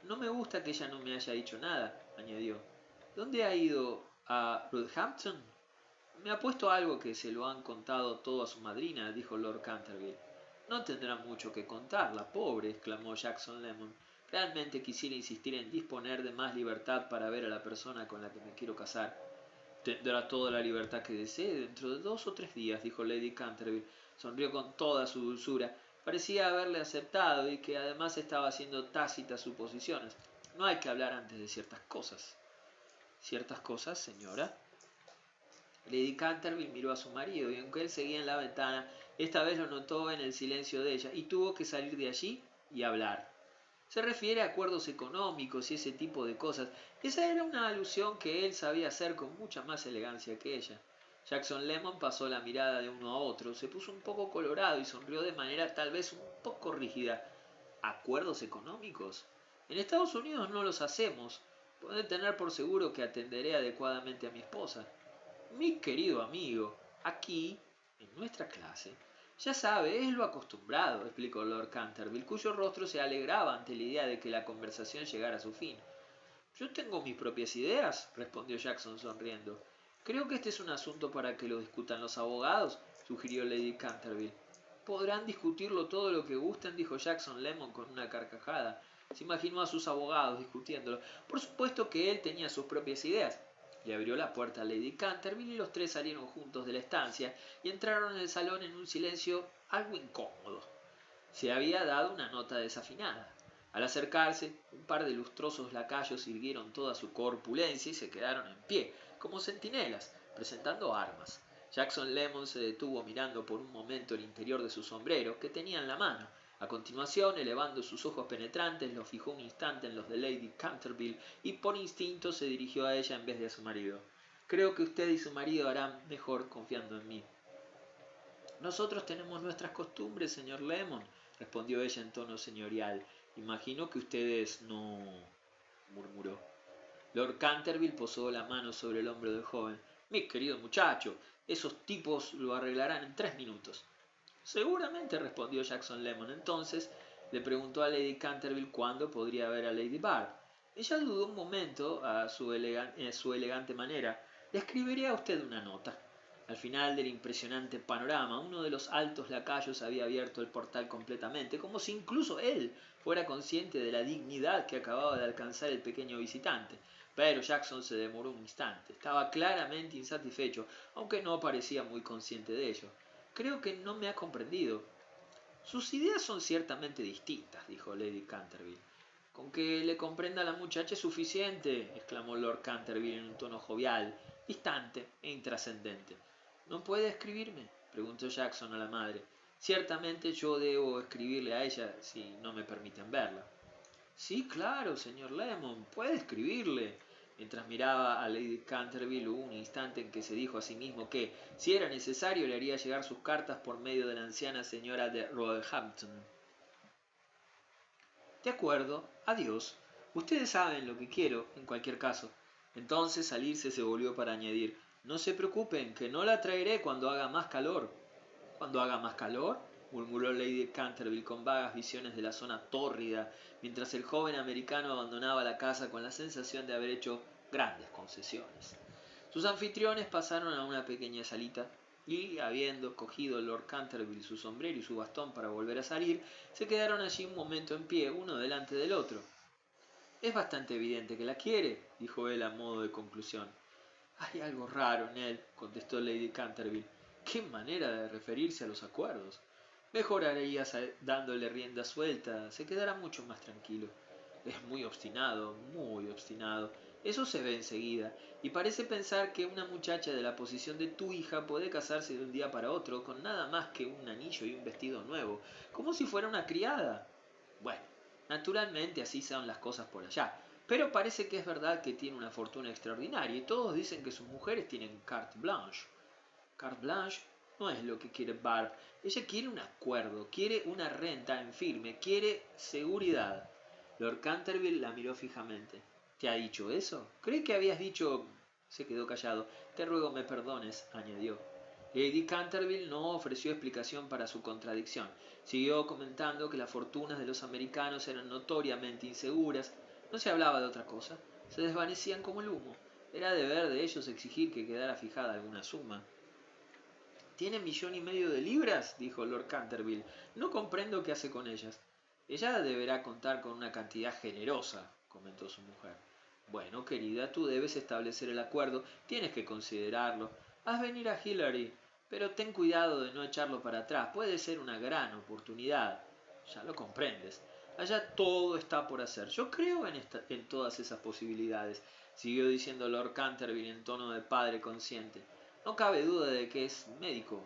«No me gusta que ella no me haya dicho nada», añadió. «¿Dónde ha ido? ¿A Roehampton?» «Me ha puesto algo que se lo han contado todo a su madrina», dijo Lord Canterville. «No tendrá mucho que contar, la pobre», exclamó Jackson Lemon. «Realmente quisiera insistir en disponer de más libertad para ver a la persona con la que me quiero casar». «Tendrá toda la libertad que desee dentro de 2 o 3 días», dijo Lady Canterville. Sonrió con toda su dulzura. Parecía haberle aceptado y que además estaba haciendo tácitas suposiciones. «No hay que hablar antes de ciertas cosas». «¿Ciertas cosas, señora?». Lady Canterville miró a su marido y aunque él seguía en la ventana, esta vez lo notó en el silencio de ella y tuvo que salir de allí y hablar. «Se refiere a acuerdos económicos y ese tipo de cosas». Esa era una alusión que él sabía hacer con mucha más elegancia que ella. Jackson Lemon pasó la mirada de uno a otro, se puso un poco colorado y sonrió de manera tal vez un poco rígida. «¿Acuerdos económicos? En Estados Unidos no los hacemos. Puede tener por seguro que atenderé adecuadamente a mi esposa». «Mi querido amigo, aquí, en nuestra clase, ya sabe, es lo acostumbrado», explicó Lord Canterville, cuyo rostro se alegraba ante la idea de que la conversación llegara a su fin. «Yo tengo mis propias ideas», respondió Jackson sonriendo. «Creo que este es un asunto para que lo discutan los abogados», sugirió Lady Canterville. «Podrán discutirlo todo lo que gusten», dijo Jackson Lemon con una carcajada. Se imaginó a sus abogados discutiéndolo. Por supuesto que él tenía sus propias ideas. Le abrió la puerta a Lady Canterville y los tres salieron juntos de la estancia y entraron en el salón en un silencio algo incómodo. Se había dado una nota desafinada. Al acercarse, un par de lustrosos lacayos irguieron toda su corpulencia y se quedaron en pie, como centinelas, presentando armas. Jackson Lemon se detuvo mirando por un momento el interior de su sombrero, que tenía en la mano. A continuación, elevando sus ojos penetrantes, los fijó un instante en los de Lady Canterville y por instinto se dirigió a ella en vez de a su marido. «Creo que usted y su marido harán mejor confiando en mí». «Nosotros tenemos nuestras costumbres, señor Lemon», respondió ella en tono señorial. «Imagino que ustedes no...», murmuró. Lord Canterville posó la mano sobre el hombro del joven. «Mi querido muchacho, esos tipos lo arreglarán en 3 minutos». «Seguramente», respondió Jackson Lemon. Entonces le preguntó a Lady Canterville cuándo podría ver a Lady Bard. Ella dudó un momento a su elegante manera. «Le escribiré a usted una nota». Al final del impresionante panorama, uno de los altos lacayos había abierto el portal completamente, como si incluso él fuera consciente de la dignidad que acababa de alcanzar el pequeño visitante. Pero Jackson se demoró un instante. Estaba claramente insatisfecho, aunque no parecía muy consciente de ello. «Creo que no me ha comprendido». «Sus ideas son ciertamente distintas», dijo Lady Canterville. «Con que le comprenda a la muchacha es suficiente», exclamó Lord Canterville en un tono jovial, distante e intrascendente. «¿No puede escribirme?», preguntó Jackson a la madre. «Ciertamente yo debo escribirle a ella si no me permiten verla». «Sí, claro, señor Lemon, puede escribirle». Mientras miraba a Lady Canterville hubo un instante en que se dijo a sí mismo que, si era necesario, le haría llegar sus cartas por medio de la anciana señora de Roehampton. «De acuerdo, adiós. Ustedes saben lo que quiero, en cualquier caso». Entonces salirse se volvió para añadir: «No se preocupen, que no la traeré cuando haga más calor». «¿Cuando haga más calor?», murmuró Lady Canterville con vagas visiones de la zona tórrida, mientras el joven americano abandonaba la casa con la sensación de haber hecho grandes concesiones. Sus anfitriones pasaron a una pequeña salita y, habiendo cogido Lord Canterville su sombrero y su bastón para volver a salir, se quedaron allí un momento en pie, uno delante del otro. «Es bastante evidente que la quiere», dijo él a modo de conclusión. «Hay algo raro en él», contestó Lady Canterville. «Qué manera de referirse a los acuerdos». Mejorarías dándole rienda suelta, se quedará mucho más tranquilo. Es muy obstinado, muy obstinado. Eso se ve enseguida, y parece pensar que una muchacha de la posición de tu hija puede casarse de un día para otro con nada más que un anillo y un vestido nuevo, como si fuera una criada. Bueno, naturalmente así son las cosas por allá, pero parece que es verdad que tiene una fortuna extraordinaria y todos dicen que sus mujeres tienen carte blanche. Carte blanche no es lo que quiere Barb. Ella quiere un acuerdo, quiere una renta en firme, quiere seguridad. Lord Canterville la miró fijamente. ¿Te ha dicho eso? Creí que habías dicho... Se quedó callado. Te ruego me perdones, añadió. Lady Canterville no ofreció explicación para su contradicción. Siguió comentando que las fortunas de los americanos eran notoriamente inseguras. No se hablaba de otra cosa. Se desvanecían como el humo. Era deber de ellos exigir que quedara fijada alguna suma. —¿Tiene $1,500,000? —dijo Lord Canterville. —No comprendo qué hace con ellas. —Ella deberá contar con una cantidad generosa —comentó su mujer. —Bueno, querida, tú debes establecer el acuerdo. Tienes que considerarlo. Haz venir a Hillary, pero ten cuidado de no echarlo para atrás. Puede ser una gran oportunidad. Ya lo comprendes. Allá todo está por hacer. Yo creo en todas esas posibilidades —siguió diciendo Lord Canterville en tono de padre consciente—. No cabe duda de que es médico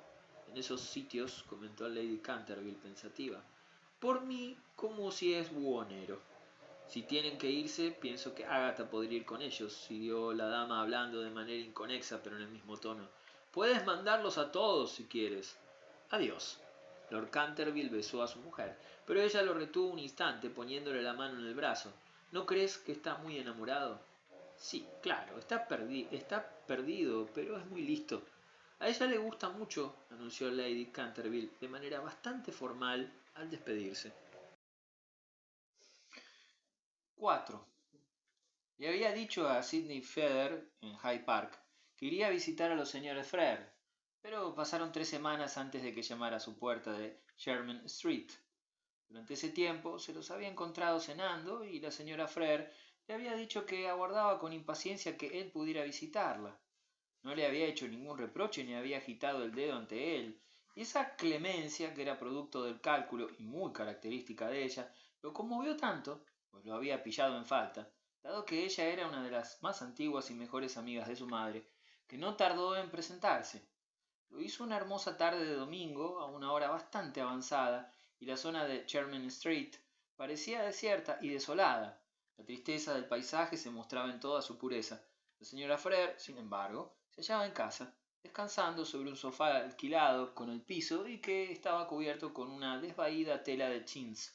en esos sitios, comentó Lady Canterville pensativa. Por mí, como si es buhonero. Si tienen que irse, pienso que Agatha podría ir con ellos, siguió la dama hablando de manera inconexa pero en el mismo tono. Puedes mandarlos a todos si quieres. Adiós. Lord Canterville besó a su mujer, pero ella lo retuvo un instante poniéndole la mano en el brazo. ¿No crees que está muy enamorado? Sí, claro, está perdido, pero es muy listo. A ella le gusta mucho, anunció Lady Canterville de manera bastante formal al despedirse. 4. Le había dicho a Sidney Feather en Hyde Park que iría a visitar a los señores Frere, pero pasaron 3 semanas antes de que llamara a su puerta de Sherman Street. Durante ese tiempo se los había encontrado cenando y la señora Frere le había dicho que aguardaba con impaciencia que él pudiera visitarla. No le había hecho ningún reproche ni había agitado el dedo ante él, y esa clemencia, que era producto del cálculo y muy característica de ella, lo conmovió tanto, pues lo había pillado en falta, dado que ella era una de las más antiguas y mejores amigas de su madre, que no tardó en presentarse. Lo hizo una hermosa tarde de domingo, a una hora bastante avanzada, y la zona de Sherman Street parecía desierta y desolada. La tristeza del paisaje se mostraba en toda su pureza. La señora Frere, sin embargo, se hallaba en casa, descansando sobre un sofá alquilado con el piso y que estaba cubierto con una desvaída tela de chintz,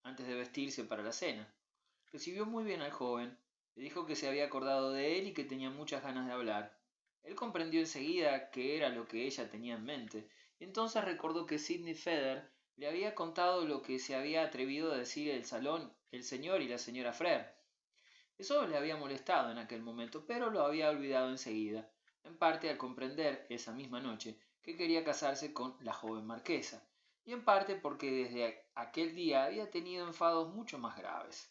antes de vestirse para la cena. Recibió muy bien al joven, le dijo que se había acordado de él y que tenía muchas ganas de hablar. Él comprendió enseguida qué era lo que ella tenía en mente, y entonces recordó que Sidney Feather le había contado lo que se había atrevido a decir el salón el señor y la señora Frere. Eso le había molestado en aquel momento, pero lo había olvidado enseguida, en parte al comprender esa misma noche que quería casarse con la joven marquesa, y en parte porque desde aquel día había tenido enfados mucho más graves.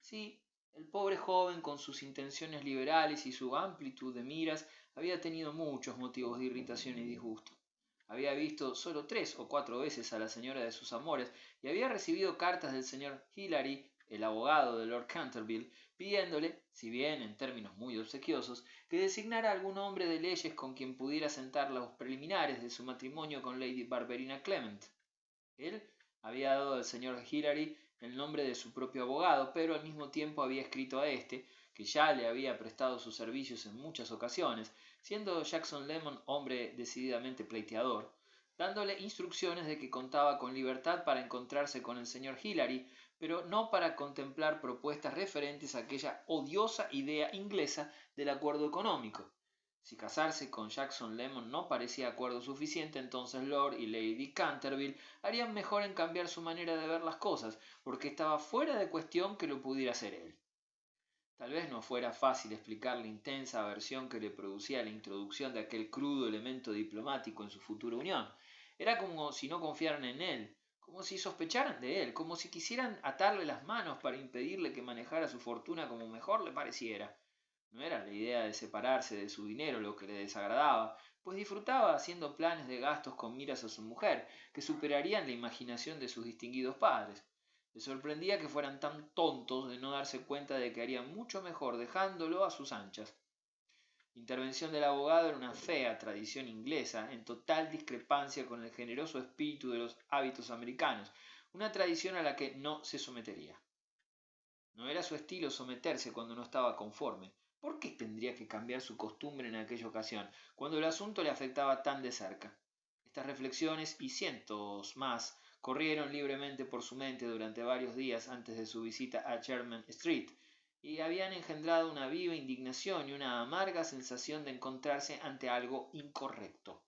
Sí, el pobre joven, con sus intenciones liberales y su amplitud de miras, había tenido muchos motivos de irritación y disgusto. Había visto solo 3 o 4 veces a la señora de sus amores y había recibido cartas del señor Hillary, el abogado de Lord Canterville, pidiéndole, si bien en términos muy obsequiosos, que designara algún hombre de leyes con quien pudiera sentar los preliminares de su matrimonio con Lady Barberina Clement. Él había dado al señor Hillary el nombre de su propio abogado, pero al mismo tiempo había escrito a éste, que ya le había prestado sus servicios en muchas ocasiones, siendo Jackson Lemon hombre decididamente pleiteador, dándole instrucciones de que contaba con libertad para encontrarse con el señor Hillary, pero no para contemplar propuestas referentes a aquella odiosa idea inglesa del acuerdo económico. Si casarse con Jackson Lemon no parecía acuerdo suficiente, entonces Lord y Lady Canterville harían mejor en cambiar su manera de ver las cosas, porque estaba fuera de cuestión que lo pudiera hacer él. Tal vez no fuera fácil explicar la intensa aversión que le producía la introducción de aquel crudo elemento diplomático en su futura unión. Era como si no confiaran en él, como si sospecharan de él, como si quisieran atarle las manos para impedirle que manejara su fortuna como mejor le pareciera. No era la idea de separarse de su dinero lo que le desagradaba, pues disfrutaba haciendo planes de gastos con miras a su mujer, que superarían la imaginación de sus distinguidos padres. Le sorprendía que fueran tan tontos de no darse cuenta de que harían mucho mejor dejándolo a sus anchas. La intervención del abogado era una fea tradición inglesa, en total discrepancia con el generoso espíritu de los hábitos americanos, una tradición a la que no se sometería. No era su estilo someterse cuando no estaba conforme. ¿Por qué tendría que cambiar su costumbre en aquella ocasión, cuando el asunto le afectaba tan de cerca? Estas reflexiones y cientos más corrieron libremente por su mente durante varios días antes de su visita a Jermyn Street, y habían engendrado una viva indignación y una amarga sensación de encontrarse ante algo incorrecto.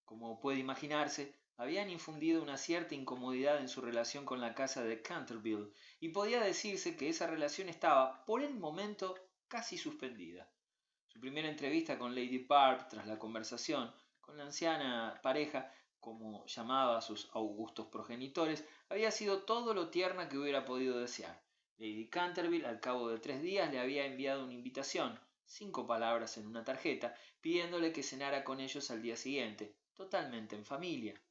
Como puede imaginarse, habían infundido una cierta incomodidad en su relación con la casa de Canterville, y podía decirse que esa relación estaba, por el momento, casi suspendida. Su primera entrevista con Lady Barb tras la conversación con la anciana pareja, como llamaba a sus augustos progenitores, había sido todo lo tierna que hubiera podido desear. Lady Canterville, al cabo de 3 días, le había enviado una invitación, 5 palabras en una tarjeta, pidiéndole que cenara con ellos al día siguiente, totalmente en familia.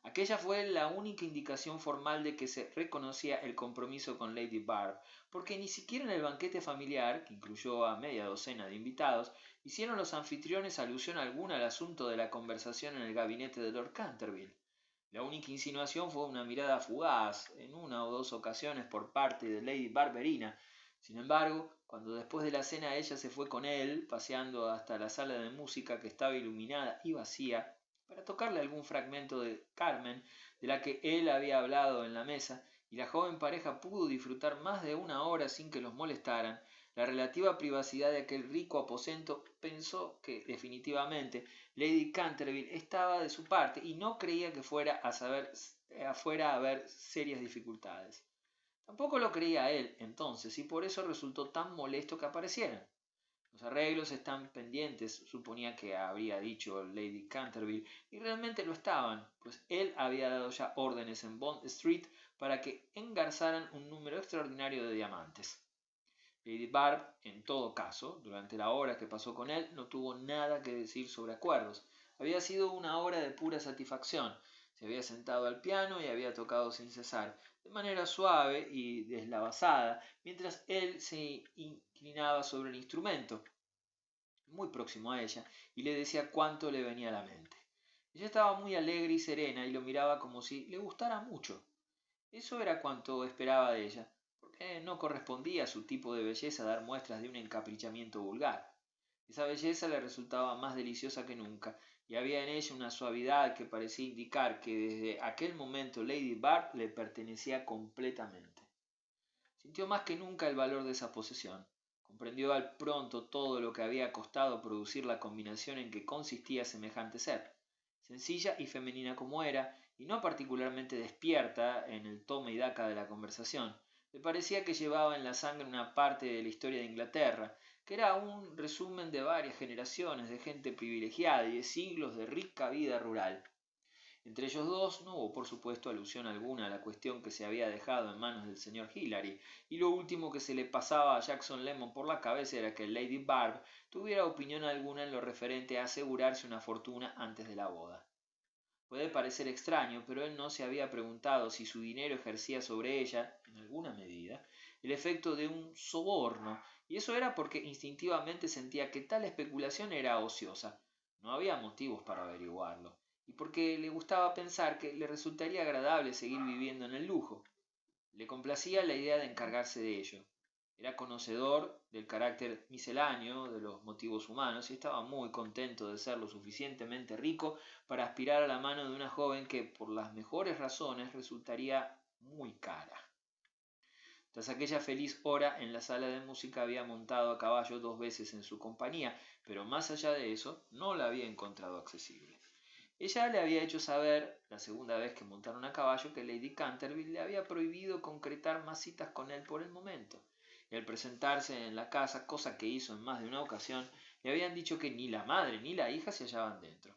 Aquella fue la única indicación formal de que se reconocía el compromiso con Lady Barb, porque ni siquiera en el banquete familiar, que incluyó a media docena de invitados, hicieron los anfitriones alusión alguna al asunto de la conversación en el gabinete de Lord Canterville. La única insinuación fue una mirada fugaz, en una o dos ocasiones por parte de Lady Barberina. Sin embargo, cuando después de la cena ella se fue con él, paseando hasta la sala de música que estaba iluminada y vacía, para tocarle algún fragmento de Carmen, de la que él había hablado en la mesa, y la joven pareja pudo disfrutar más de una hora sin que los molestaran, la relativa privacidad de aquel rico aposento, pensó que definitivamente Lady Canterville estaba de su parte y no creía que fuera a haber serias dificultades. Tampoco lo creía él entonces, y por eso resultó tan molesto que aparecieran. Los arreglos están pendientes, suponía que habría dicho Lady Canterville, y realmente lo estaban, pues él había dado ya órdenes en Bond Street para que engarzaran un número extraordinario de diamantes. Lady Barb, en todo caso, durante la hora que pasó con él, no tuvo nada que decir sobre acuerdos. Había sido una hora de pura satisfacción. Se había sentado al piano y había tocado sin cesar, de manera suave y deslavazada, mientras él se inclinaba sobre el instrumento, muy próximo a ella, y le decía cuánto le venía a la mente. Ella estaba muy alegre y serena y lo miraba como si le gustara mucho. Eso era cuanto esperaba de ella, porque no correspondía a su tipo de belleza dar muestras de un encaprichamiento vulgar. Esa belleza le resultaba más deliciosa que nunca, y había en ella una suavidad que parecía indicar que desde aquel momento Lady Barb le pertenecía completamente. Sintió más que nunca el valor de esa posesión. Comprendió al pronto todo lo que había costado producir la combinación en que consistía semejante ser. Sencilla y femenina como era, y no particularmente despierta en el toma y daca de la conversación, le parecía que llevaba en la sangre una parte de la historia de Inglaterra, que era un resumen de varias generaciones de gente privilegiada y de siglos de rica vida rural. Entre ellos dos no hubo por supuesto alusión alguna a la cuestión que se había dejado en manos del señor Hillary, y lo último que se le pasaba a Jackson Lemon por la cabeza era que Lady Barb tuviera opinión alguna en lo referente a asegurarse una fortuna antes de la boda. Puede parecer extraño, pero él no se había preguntado si su dinero ejercía sobre ella, en alguna medida, el efecto de un soborno, y eso era porque instintivamente sentía que tal especulación era ociosa. No había motivos para averiguarlo, y porque le gustaba pensar que le resultaría agradable seguir viviendo en el lujo. Le complacía la idea de encargarse de ello. Era conocedor del carácter misceláneo de los motivos humanos y estaba muy contento de ser lo suficientemente rico para aspirar a la mano de una joven que, por las mejores razones, resultaría muy cara. Tras aquella feliz hora en la sala de música había montado a caballo 2 veces en su compañía, pero más allá de eso no la había encontrado accesible. Ella le había hecho saber, la segunda vez que montaron a caballo, que Lady Canterville le había prohibido concretar más citas con él por el momento, y al presentarse en la casa, cosa que hizo en más de una ocasión, le habían dicho que ni la madre ni la hija se hallaban dentro.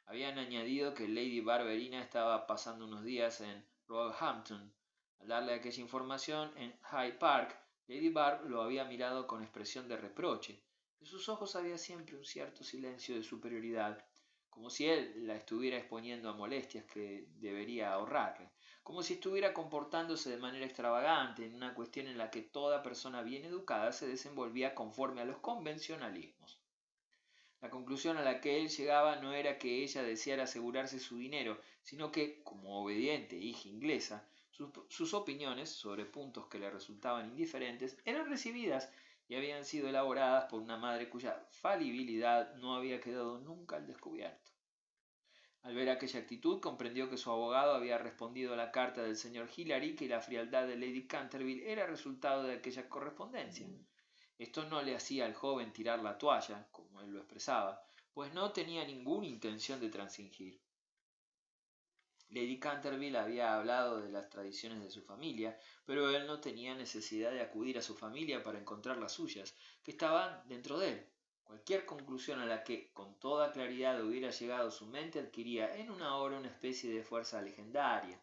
Habían añadido que Lady Barberina estaba pasando unos días en Roehampton. Al darle aquella información en Hyde Park, Lady Barb lo había mirado con expresión de reproche. En sus ojos había siempre un cierto silencio de superioridad, como si él la estuviera exponiendo a molestias que debería ahorrarle, como si estuviera comportándose de manera extravagante en una cuestión en la que toda persona bien educada se desenvolvía conforme a los convencionalismos. La conclusión a la que él llegaba no era que ella deseara asegurarse su dinero, sino que, como obediente hija inglesa, sus opiniones sobre puntos que le resultaban indiferentes eran recibidas y habían sido elaboradas por una madre cuya falibilidad no había quedado nunca al descubierto. Al ver aquella actitud, comprendió que su abogado había respondido a la carta del señor Hillary que la frialdad de Lady Canterville era resultado de aquella correspondencia. Esto no le hacía al joven tirar la toalla, como él lo expresaba, pues no tenía ninguna intención de transigir. Lady Canterville había hablado de las tradiciones de su familia, pero él no tenía necesidad de acudir a su familia para encontrar las suyas, que estaban dentro de él. Cualquier conclusión a la que con toda claridad hubiera llegado su mente adquiría en una hora una especie de fuerza legendaria.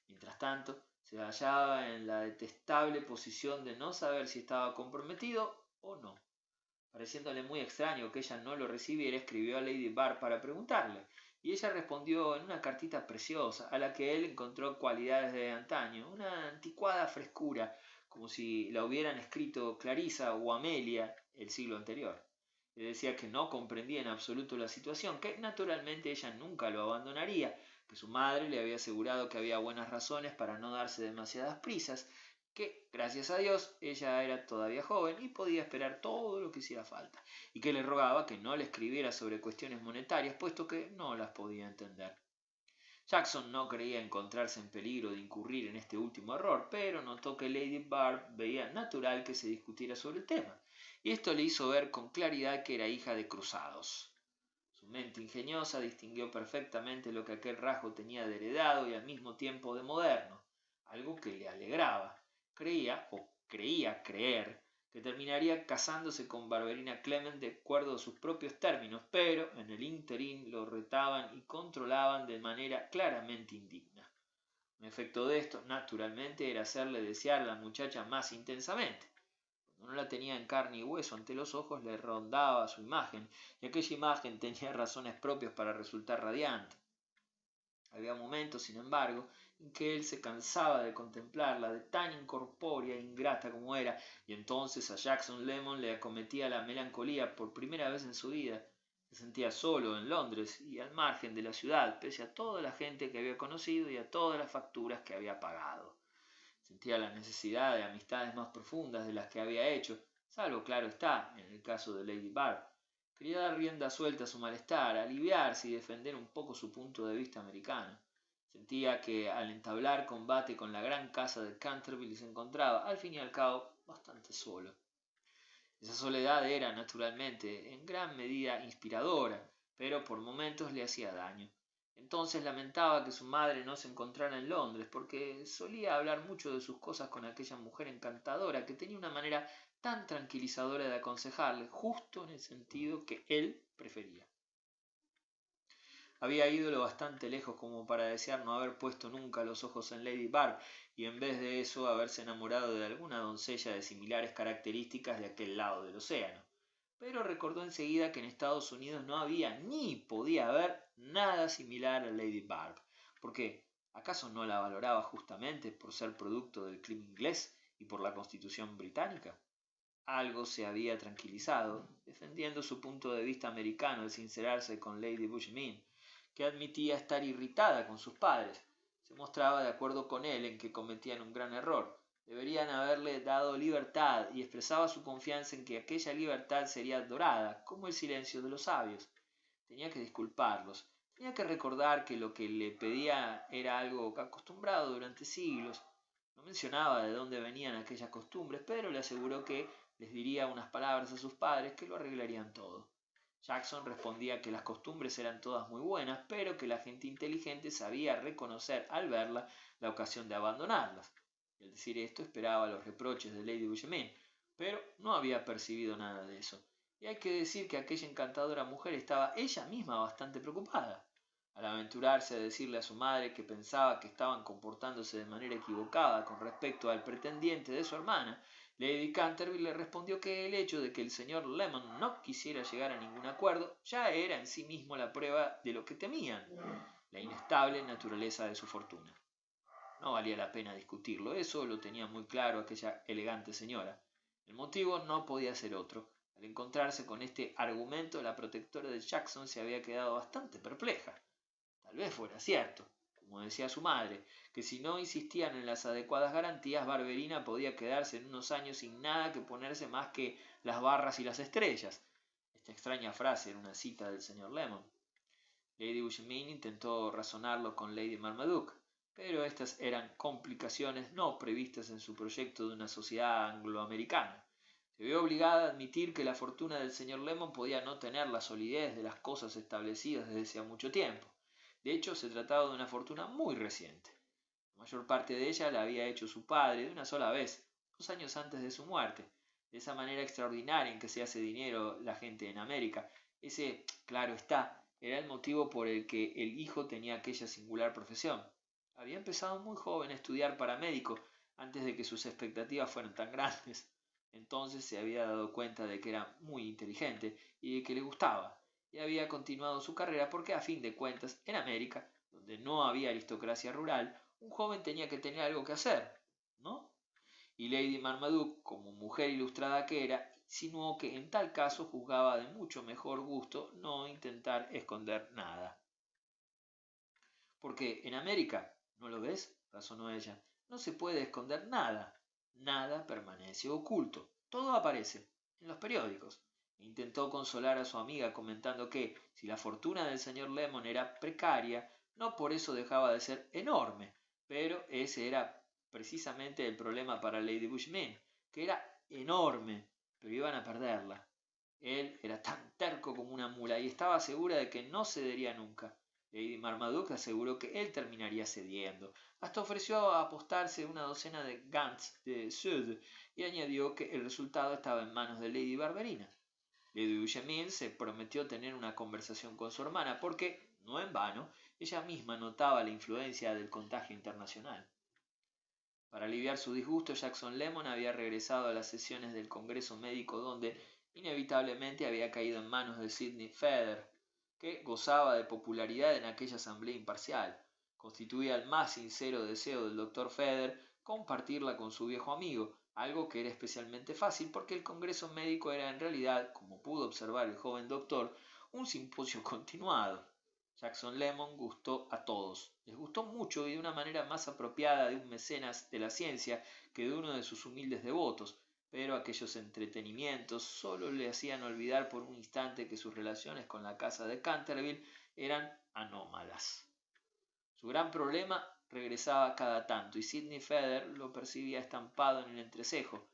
Mientras tanto, se hallaba en la detestable posición de no saber si estaba comprometido o no. Pareciéndole muy extraño que ella no lo recibiera, escribió a Lady Barb para preguntarle, y ella respondió en una cartita preciosa, a la que él encontró cualidades de antaño, una anticuada frescura, como si la hubieran escrito Clarisa o Amelia el siglo anterior. Le decía que no comprendía en absoluto la situación, que naturalmente ella nunca lo abandonaría, que su madre le había asegurado que había buenas razones para no darse demasiadas prisas, que, gracias a Dios, ella era todavía joven y podía esperar todo lo que hiciera falta, y que le rogaba que no le escribiera sobre cuestiones monetarias, puesto que no las podía entender. Jackson no creía encontrarse en peligro de incurrir en este último error, pero notó que Lady Barb veía natural que se discutiera sobre el tema, y esto le hizo ver con claridad que era hija de cruzados. Su mente ingeniosa distinguió perfectamente lo que aquel rasgo tenía de heredado y al mismo tiempo de moderno, algo que le alegraba. Creía creer que terminaría casándose con Barberina Clement de acuerdo a sus propios términos, pero en el ínterin lo retaban y controlaban de manera claramente indigna. Un efecto de esto, naturalmente, era hacerle desear a la muchacha más intensamente. Cuando no la tenía en carne y hueso ante los ojos, le rondaba su imagen, y aquella imagen tenía razones propias para resultar radiante. Había momentos, sin embargo, en que él se cansaba de contemplarla, de tan incorpórea e ingrata como era, y entonces a Jackson Lemon le acometía la melancolía por primera vez en su vida. Se sentía solo en Londres y al margen de la ciudad, pese a toda la gente que había conocido y a todas las facturas que había pagado. Sentía la necesidad de amistades más profundas de las que había hecho, salvo, claro está, en el caso de Lady Barb. Quería dar rienda suelta a su malestar, aliviarse y defender un poco su punto de vista americano. Sentía que al entablar combate con la gran casa de Canterville se encontraba, al fin y al cabo, bastante solo. Esa soledad era, naturalmente, en gran medida inspiradora, pero por momentos le hacía daño. Entonces lamentaba que su madre no se encontrara en Londres, porque solía hablar mucho de sus cosas con aquella mujer encantadora que tenía una manera tan tranquilizadora de aconsejarle, justo en el sentido que él prefería. Había ido lo bastante lejos como para desear no haber puesto nunca los ojos en Lady Barb y en vez de eso haberse enamorado de alguna doncella de similares características de aquel lado del océano. Pero recordó enseguida que en Estados Unidos no había ni podía haber nada similar a Lady Barb. ¿Por qué? ¿Acaso no la valoraba justamente por ser producto del clima inglés y por la Constitución británica? Algo se había tranquilizado, defendiendo su punto de vista americano al sincerarse con Lady Bushmin, que admitía estar irritada con sus padres. Se mostraba de acuerdo con él en que cometían un gran error. Deberían haberle dado libertad y expresaba su confianza en que aquella libertad sería dorada, como el silencio de los sabios. Tenía que disculparlos. Tenía que recordar que lo que le pedía era algo acostumbrado durante siglos. No mencionaba de dónde venían aquellas costumbres, pero le aseguró que les diría unas palabras a sus padres que lo arreglarían todo. Jackson respondía que las costumbres eran todas muy buenas, pero que la gente inteligente sabía reconocer al verla la ocasión de abandonarlas. Y al decir esto esperaba los reproches de Lady Bushmin, pero no había percibido nada de eso. Y hay que decir que aquella encantadora mujer estaba ella misma bastante preocupada. Al aventurarse a decirle a su madre que pensaba que estaban comportándose de manera equivocada con respecto al pretendiente de su hermana, Lady Canterville le respondió que el hecho de que el señor Lemon no quisiera llegar a ningún acuerdo ya era en sí mismo la prueba de lo que temían, la inestable naturaleza de su fortuna. No valía la pena discutirlo, eso lo tenía muy claro aquella elegante señora. El motivo no podía ser otro. Al encontrarse con este argumento, la protectora de Jackson se había quedado bastante perpleja. Tal vez fuera cierto, como decía su madre, que si no insistían en las adecuadas garantías, Barberina podía quedarse en unos años sin nada que ponerse más que las barras y las estrellas. Esta extraña frase era una cita del señor Lemon. Lady Bushmin intentó razonarlo con Lady Marmaduke, pero estas eran complicaciones no previstas en su proyecto de una sociedad angloamericana. Se vio obligada a admitir que la fortuna del señor Lemon podía no tener la solidez de las cosas establecidas desde hacía mucho tiempo. De hecho, se trataba de una fortuna muy reciente. La mayor parte de ella la había hecho su padre de una sola vez, 2 años antes de su muerte. De esa manera extraordinaria en que se hace dinero la gente en América. Ese, claro está, era el motivo por el que el hijo tenía aquella singular profesión. Había empezado muy joven a estudiar para médico, antes de que sus expectativas fueran tan grandes. Entonces se había dado cuenta de que era muy inteligente y de que le gustaba, y había continuado su carrera porque a fin de cuentas, en América, donde no había aristocracia rural, un joven tenía que tener algo que hacer, ¿no? Y Lady Marmaduke, como mujer ilustrada que era, insinuó que en tal caso juzgaba de mucho mejor gusto no intentar esconder nada. Porque en América, ¿no lo ves?, razonó ella, no se puede esconder nada. Nada permanece oculto. Todo aparece en los periódicos. Intentó consolar a su amiga comentando que, si la fortuna del señor Lemon era precaria, no por eso dejaba de ser enorme, pero ese era precisamente el problema para Lady Bushmin, que era enorme, pero iban a perderla. Él era tan terco como una mula y estaba segura de que no cedería nunca. Lady Marmaduke aseguró que él terminaría cediendo. Hasta ofreció apostarse una docena de gants de sud y añadió que el resultado estaba en manos de Lady Barberina. Lady Bushmin se prometió tener una conversación con su hermana porque, no en vano, ella misma notaba la influencia del contagio internacional. Para aliviar su disgusto, Jackson Lemon había regresado a las sesiones del Congreso Médico donde, inevitablemente, había caído en manos de Sidney Feather, que gozaba de popularidad en aquella asamblea imparcial. Constituía el más sincero deseo del doctor Feather compartirla con su viejo amigo, algo que era especialmente fácil porque el Congreso Médico era en realidad, como pudo observar el joven doctor, un simposio continuado. Jackson Lemon gustó a todos. Les gustó mucho y de una manera más apropiada de un mecenas de la ciencia que de uno de sus humildes devotos, pero aquellos entretenimientos solo le hacían olvidar por un instante que sus relaciones con la casa de Canterville eran anómalas. Su gran problema regresaba cada tanto y Sidney Feather lo percibía estampado en el entrecejo.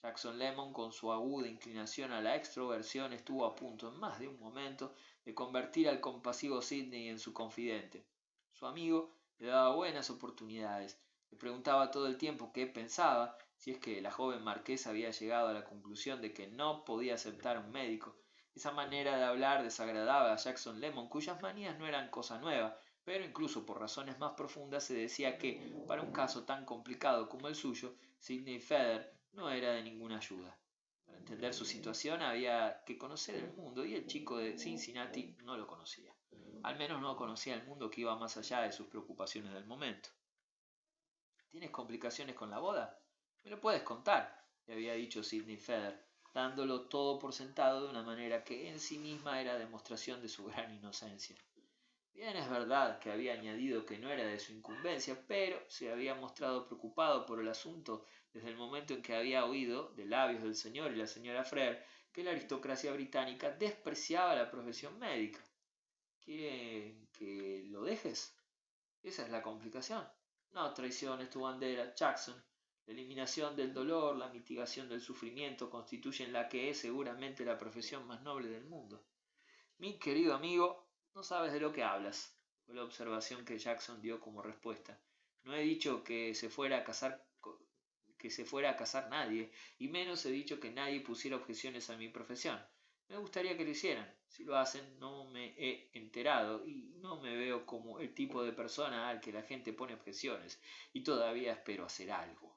Jackson Lemon, con su aguda inclinación a la extroversión, estuvo a punto en más de un momento de convertir al compasivo Sidney en su confidente. Su amigo le daba buenas oportunidades, le preguntaba todo el tiempo qué pensaba, si es que la joven marquesa había llegado a la conclusión de que no podía aceptar a un médico. Esa manera de hablar desagradaba a Jackson Lemon, cuyas manías no eran cosa nueva, pero incluso por razones más profundas se decía que, para un caso tan complicado como el suyo, Sidney Feather no era de ninguna ayuda. Para entender su situación había que conocer el mundo y el chico de Cincinnati no lo conocía. Al menos no conocía el mundo que iba más allá de sus preocupaciones del momento. ¿Tienes complicaciones con la boda? Me lo puedes contar, le había dicho Sidney Feather, dándolo todo por sentado de una manera que en sí misma era demostración de su gran inocencia. Bien es verdad que había añadido que no era de su incumbencia, pero se había mostrado preocupado por el asunto desde el momento en que había oído, de labios del señor y la señora Frere, que la aristocracia británica despreciaba la profesión médica. ¿Quieren que lo dejes? Esa es la complicación. No traiciones tu bandera, Jackson. La eliminación del dolor, la mitigación del sufrimiento constituyen la que es seguramente la profesión más noble del mundo. Mi querido amigo, no sabes de lo que hablas, fue la observación que Jackson dio como respuesta. No he dicho que se fuera a casar nadie, y menos he dicho que nadie pusiera objeciones a mi profesión. Me gustaría que lo hicieran. Si lo hacen, no me he enterado y no me veo como el tipo de persona al que la gente pone objeciones, y todavía espero hacer algo.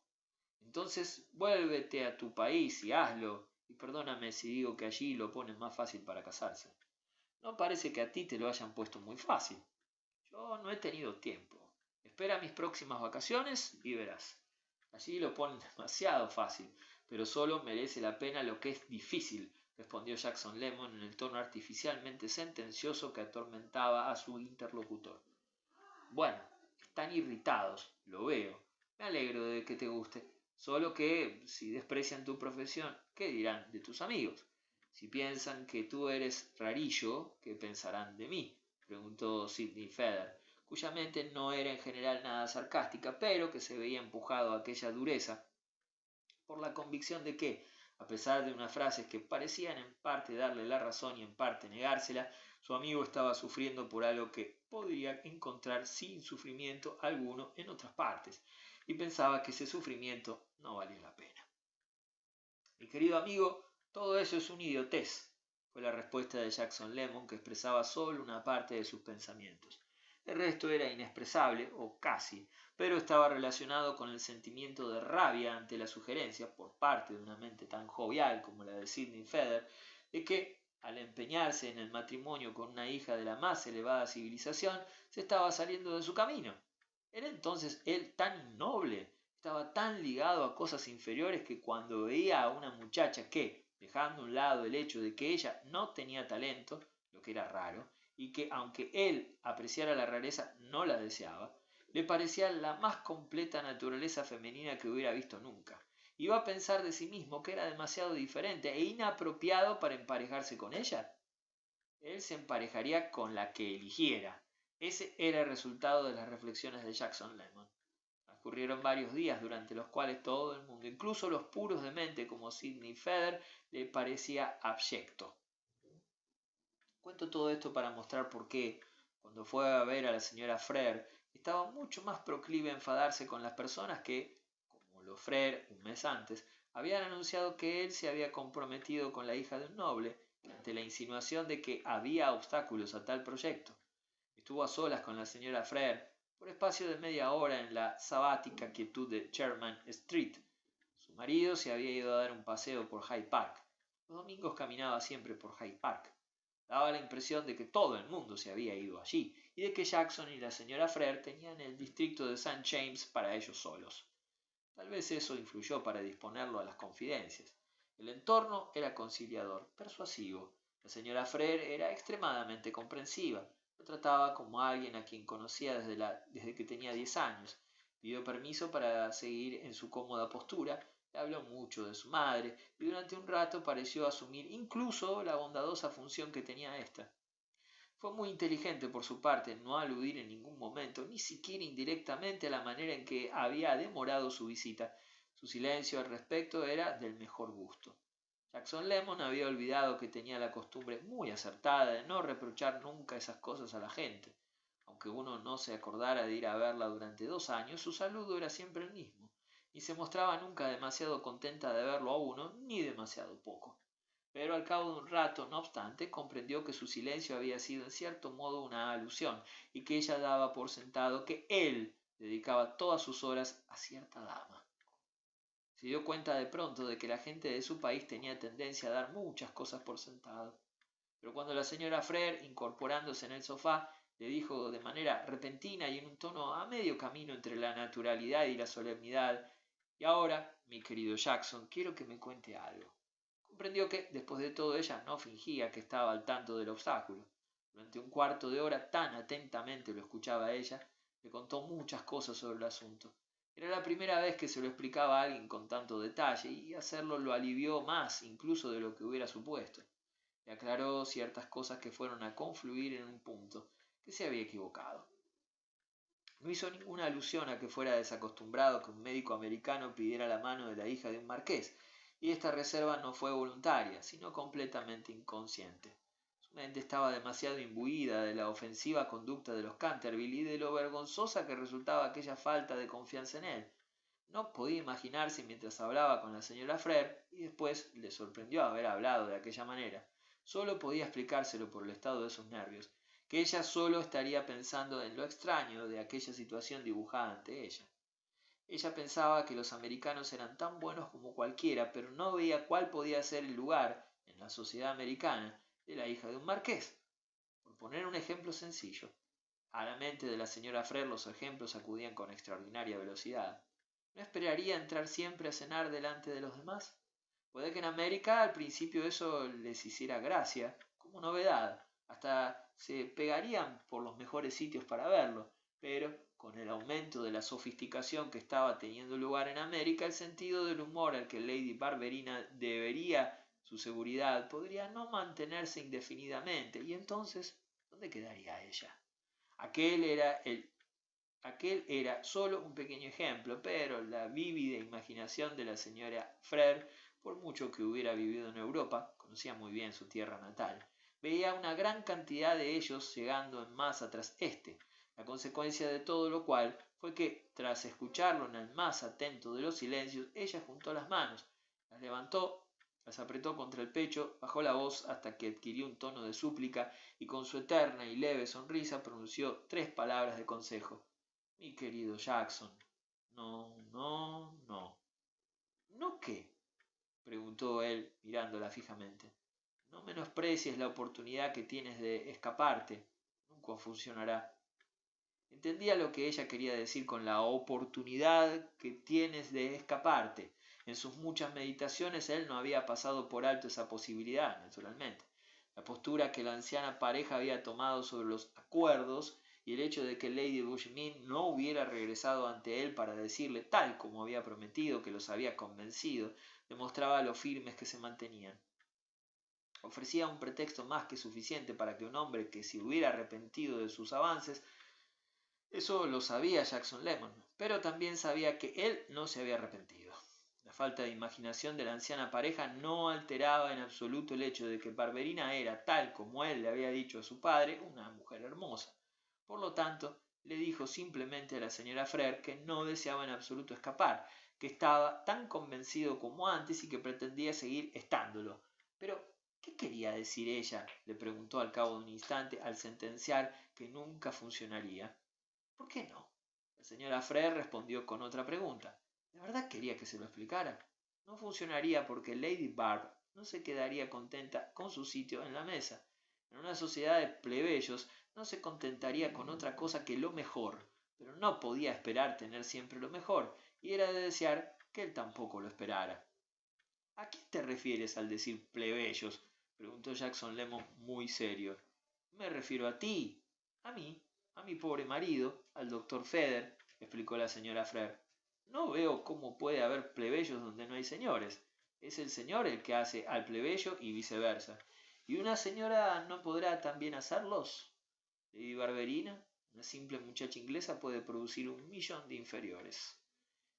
Entonces vuélvete a tu país y hazlo, y perdóname si digo que allí lo ponen más fácil para casarse. No parece que a ti te lo hayan puesto muy fácil. Yo no he tenido tiempo. Espera mis próximas vacaciones y verás. Allí lo ponen demasiado fácil, pero solo merece la pena lo que es difícil, respondió Jackson Lemon en el tono artificialmente sentencioso que atormentaba a su interlocutor. Bueno, están irritados, lo veo. Me alegro de que te guste. Solo que, si desprecian tu profesión, ¿qué dirán de tus amigos? Si piensan que tú eres rarillo, ¿qué pensarán de mí? Preguntó Sidney Feather, cuya mente no era en general nada sarcástica, pero que se veía empujado a aquella dureza por la convicción de que, a pesar de unas frases que parecían en parte darle la razón y en parte negársela, su amigo estaba sufriendo por algo que podría encontrar sin sufrimiento alguno en otras partes, y pensaba que ese sufrimiento no valía la pena. Mi querido amigo, todo eso es una idiotez, fue la respuesta de Jackson Lemon, que expresaba solo una parte de sus pensamientos. El resto era inexpresable, o casi, pero estaba relacionado con el sentimiento de rabia ante la sugerencia, por parte de una mente tan jovial como la de Sidney Feather, de que, al empeñarse en el matrimonio con una hija de la más elevada civilización, se estaba saliendo de su camino. Era entonces él tan innoble, estaba tan ligado a cosas inferiores, que cuando veía a una muchacha que, dejando a un lado el hecho de que ella no tenía talento, lo que era raro, y que aunque él apreciara la rareza no la deseaba, le parecía la más completa naturaleza femenina que hubiera visto nunca. ¿Iba a pensar de sí mismo que era demasiado diferente e inapropiado para emparejarse con ella? Él se emparejaría con la que eligiera. Ese era el resultado de las reflexiones de Jackson Lemon. Transcurrieron varios días durante los cuales todo el mundo, incluso los puros de mente como Sidney Feather, le parecía abyecto. Cuento todo esto para mostrar por qué, cuando fue a ver a la señora Frere, estaba mucho más proclive a enfadarse con las personas que, como los Frere un mes antes, habían anunciado que él se había comprometido con la hija de un noble, ante la insinuación de que había obstáculos a tal proyecto. Estuvo a solas con la señora Frere por espacio de media hora en la sabática quietud de Sherman Street. Su marido se había ido a dar un paseo por Hyde Park. Los domingos caminaba siempre por Hyde Park. Daba la impresión de que todo el mundo se había ido allí, y de que Jackson y la señora Frere tenían el distrito de St. James para ellos solos. Tal vez eso influyó para disponerlo a las confidencias. El entorno era conciliador, persuasivo. La señora Frere era extremadamente comprensiva. Lo trataba como alguien a quien conocía desde que tenía 10 años. Pidió permiso para seguir en su cómoda postura. Le habló mucho de su madre y durante un rato pareció asumir incluso la bondadosa función que tenía ésta. Fue muy inteligente por su parte no aludir en ningún momento, ni siquiera indirectamente, a la manera en que había demorado su visita. Su silencio al respecto era del mejor gusto. Jackson Lemon había olvidado que tenía la costumbre muy acertada de no reprochar nunca esas cosas a la gente. Aunque uno no se acordara de ir a verla durante 2 años, su saludo era siempre el mismo, ni se mostraba nunca demasiado contenta de verlo a uno, ni demasiado poco. Pero al cabo de un rato, no obstante, comprendió que su silencio había sido en cierto modo una alusión, y que ella daba por sentado que él dedicaba todas sus horas a cierta dama. Se dio cuenta de pronto de que la gente de su país tenía tendencia a dar muchas cosas por sentado. Pero cuando la señora Frere, incorporándose en el sofá, le dijo de manera repentina y en un tono a medio camino entre la naturalidad y la solemnidad: «Y ahora, mi querido Jackson, quiero que me cuente algo», comprendió que, después de todo, ella no fingía que estaba al tanto del obstáculo. Durante un cuarto de hora, tan atentamente lo escuchaba ella, le contó muchas cosas sobre el asunto. Era la primera vez que se lo explicaba a alguien con tanto detalle, y hacerlo lo alivió más incluso de lo que hubiera supuesto. Le aclaró ciertas cosas que fueron a confluir en un punto, que se había equivocado. No hizo ninguna alusión a que fuera desacostumbrado que un médico americano pidiera la mano de la hija de un marqués, y esta reserva no fue voluntaria, sino completamente inconsciente. Su mente estaba demasiado imbuida de la ofensiva conducta de los Canterville y de lo vergonzosa que resultaba aquella falta de confianza en él. No podía imaginarse mientras hablaba con la señora Frere, y después le sorprendió haber hablado de aquella manera. Solo podía explicárselo por el estado de sus nervios, que ella solo estaría pensando en lo extraño de aquella situación dibujada ante ella. Ella pensaba que los americanos eran tan buenos como cualquiera, pero no veía cuál podía ser el lugar, en la sociedad americana, de la hija de un marqués. Por poner un ejemplo sencillo, a la mente de la señora Frere los ejemplos acudían con extraordinaria velocidad. ¿No esperaría entrar siempre a cenar delante de los demás? Puede que en América al principio eso les hiciera gracia, como novedad, hasta se pegarían por los mejores sitios para verlo, pero con el aumento de la sofisticación que estaba teniendo lugar en América, el sentido del humor al que Lady Barberina debería su seguridad podría no mantenerse indefinidamente, y entonces, ¿dónde quedaría ella? Aquel era solo un pequeño ejemplo, pero la vívida imaginación de la señora Frere, por mucho que hubiera vivido en Europa, conocía muy bien su tierra natal, veía una gran cantidad de ellos llegando en masa tras éste. La consecuencia de todo lo cual fue que, tras escucharlo en el más atento de los silencios, ella juntó las manos, las levantó, las apretó contra el pecho, bajó la voz hasta que adquirió un tono de súplica y con su eterna y leve sonrisa pronunció 3 palabras de consejo. Mi querido Jackson. No, no, no. ¿No qué? Preguntó él, mirándola fijamente. No menosprecies la oportunidad que tienes de escaparte. Nunca funcionará. Entendía lo que ella quería decir con la oportunidad que tienes de escaparte. En sus muchas meditaciones él no había pasado por alto esa posibilidad, naturalmente. La postura que la anciana pareja había tomado sobre los acuerdos y el hecho de que Lady Bushmin no hubiera regresado ante él para decirle, tal como había prometido, que los había convencido, demostraba lo firmes que se mantenían. Ofrecía un pretexto más que suficiente para que un hombre que se hubiera arrepentido de sus avances. Eso lo sabía Jackson Lemon, pero también sabía que él no se había arrepentido. La falta de imaginación de la anciana pareja no alteraba en absoluto el hecho de que Barberina era, tal como él le había dicho a su padre, una mujer hermosa. Por lo tanto, le dijo simplemente a la señora Frere que no deseaba en absoluto escapar, que estaba tan convencido como antes y que pretendía seguir estándolo. Pero, ¿qué quería decir ella? Le preguntó al cabo de un instante al sentenciar que nunca funcionaría. ¿Por qué no? La señora Frere respondió con otra pregunta. ¿De verdad quería que se lo explicara? No funcionaría porque Lady Barb no se quedaría contenta con su sitio en la mesa. En una sociedad de plebeyos no se contentaría con otra cosa que lo mejor, pero no podía esperar tener siempre lo mejor, y era de desear que él tampoco lo esperara. ¿A quién te refieres al decir plebeyos? Preguntó Jackson Lemon muy serio. Me refiero a ti. A mí. A mi pobre marido, al doctor Feder, explicó la señora Frere. No veo cómo puede haber plebeyos donde no hay señores. Es el señor el que hace al plebeyo y viceversa. ¿Y una señora no podrá también hacerlos? Lady Barberina, una simple muchacha inglesa, puede producir 1.000.000 de inferiores.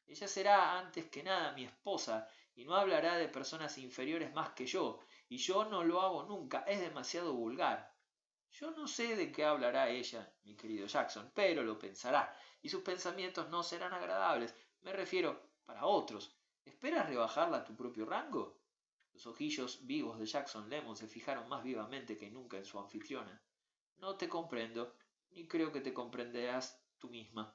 Ella será antes que nada mi esposa y no hablará de personas inferiores más que yo, y yo no lo hago nunca, es demasiado vulgar. Yo no sé de qué hablará ella, mi querido Jackson, pero lo pensará, y sus pensamientos no serán agradables. Me refiero para otros. ¿Esperas rebajarla a tu propio rango? Los ojillos vivos de Jackson Lemon se fijaron más vivamente que nunca en su anfitriona. No te comprendo, ni creo que te comprenderás tú misma.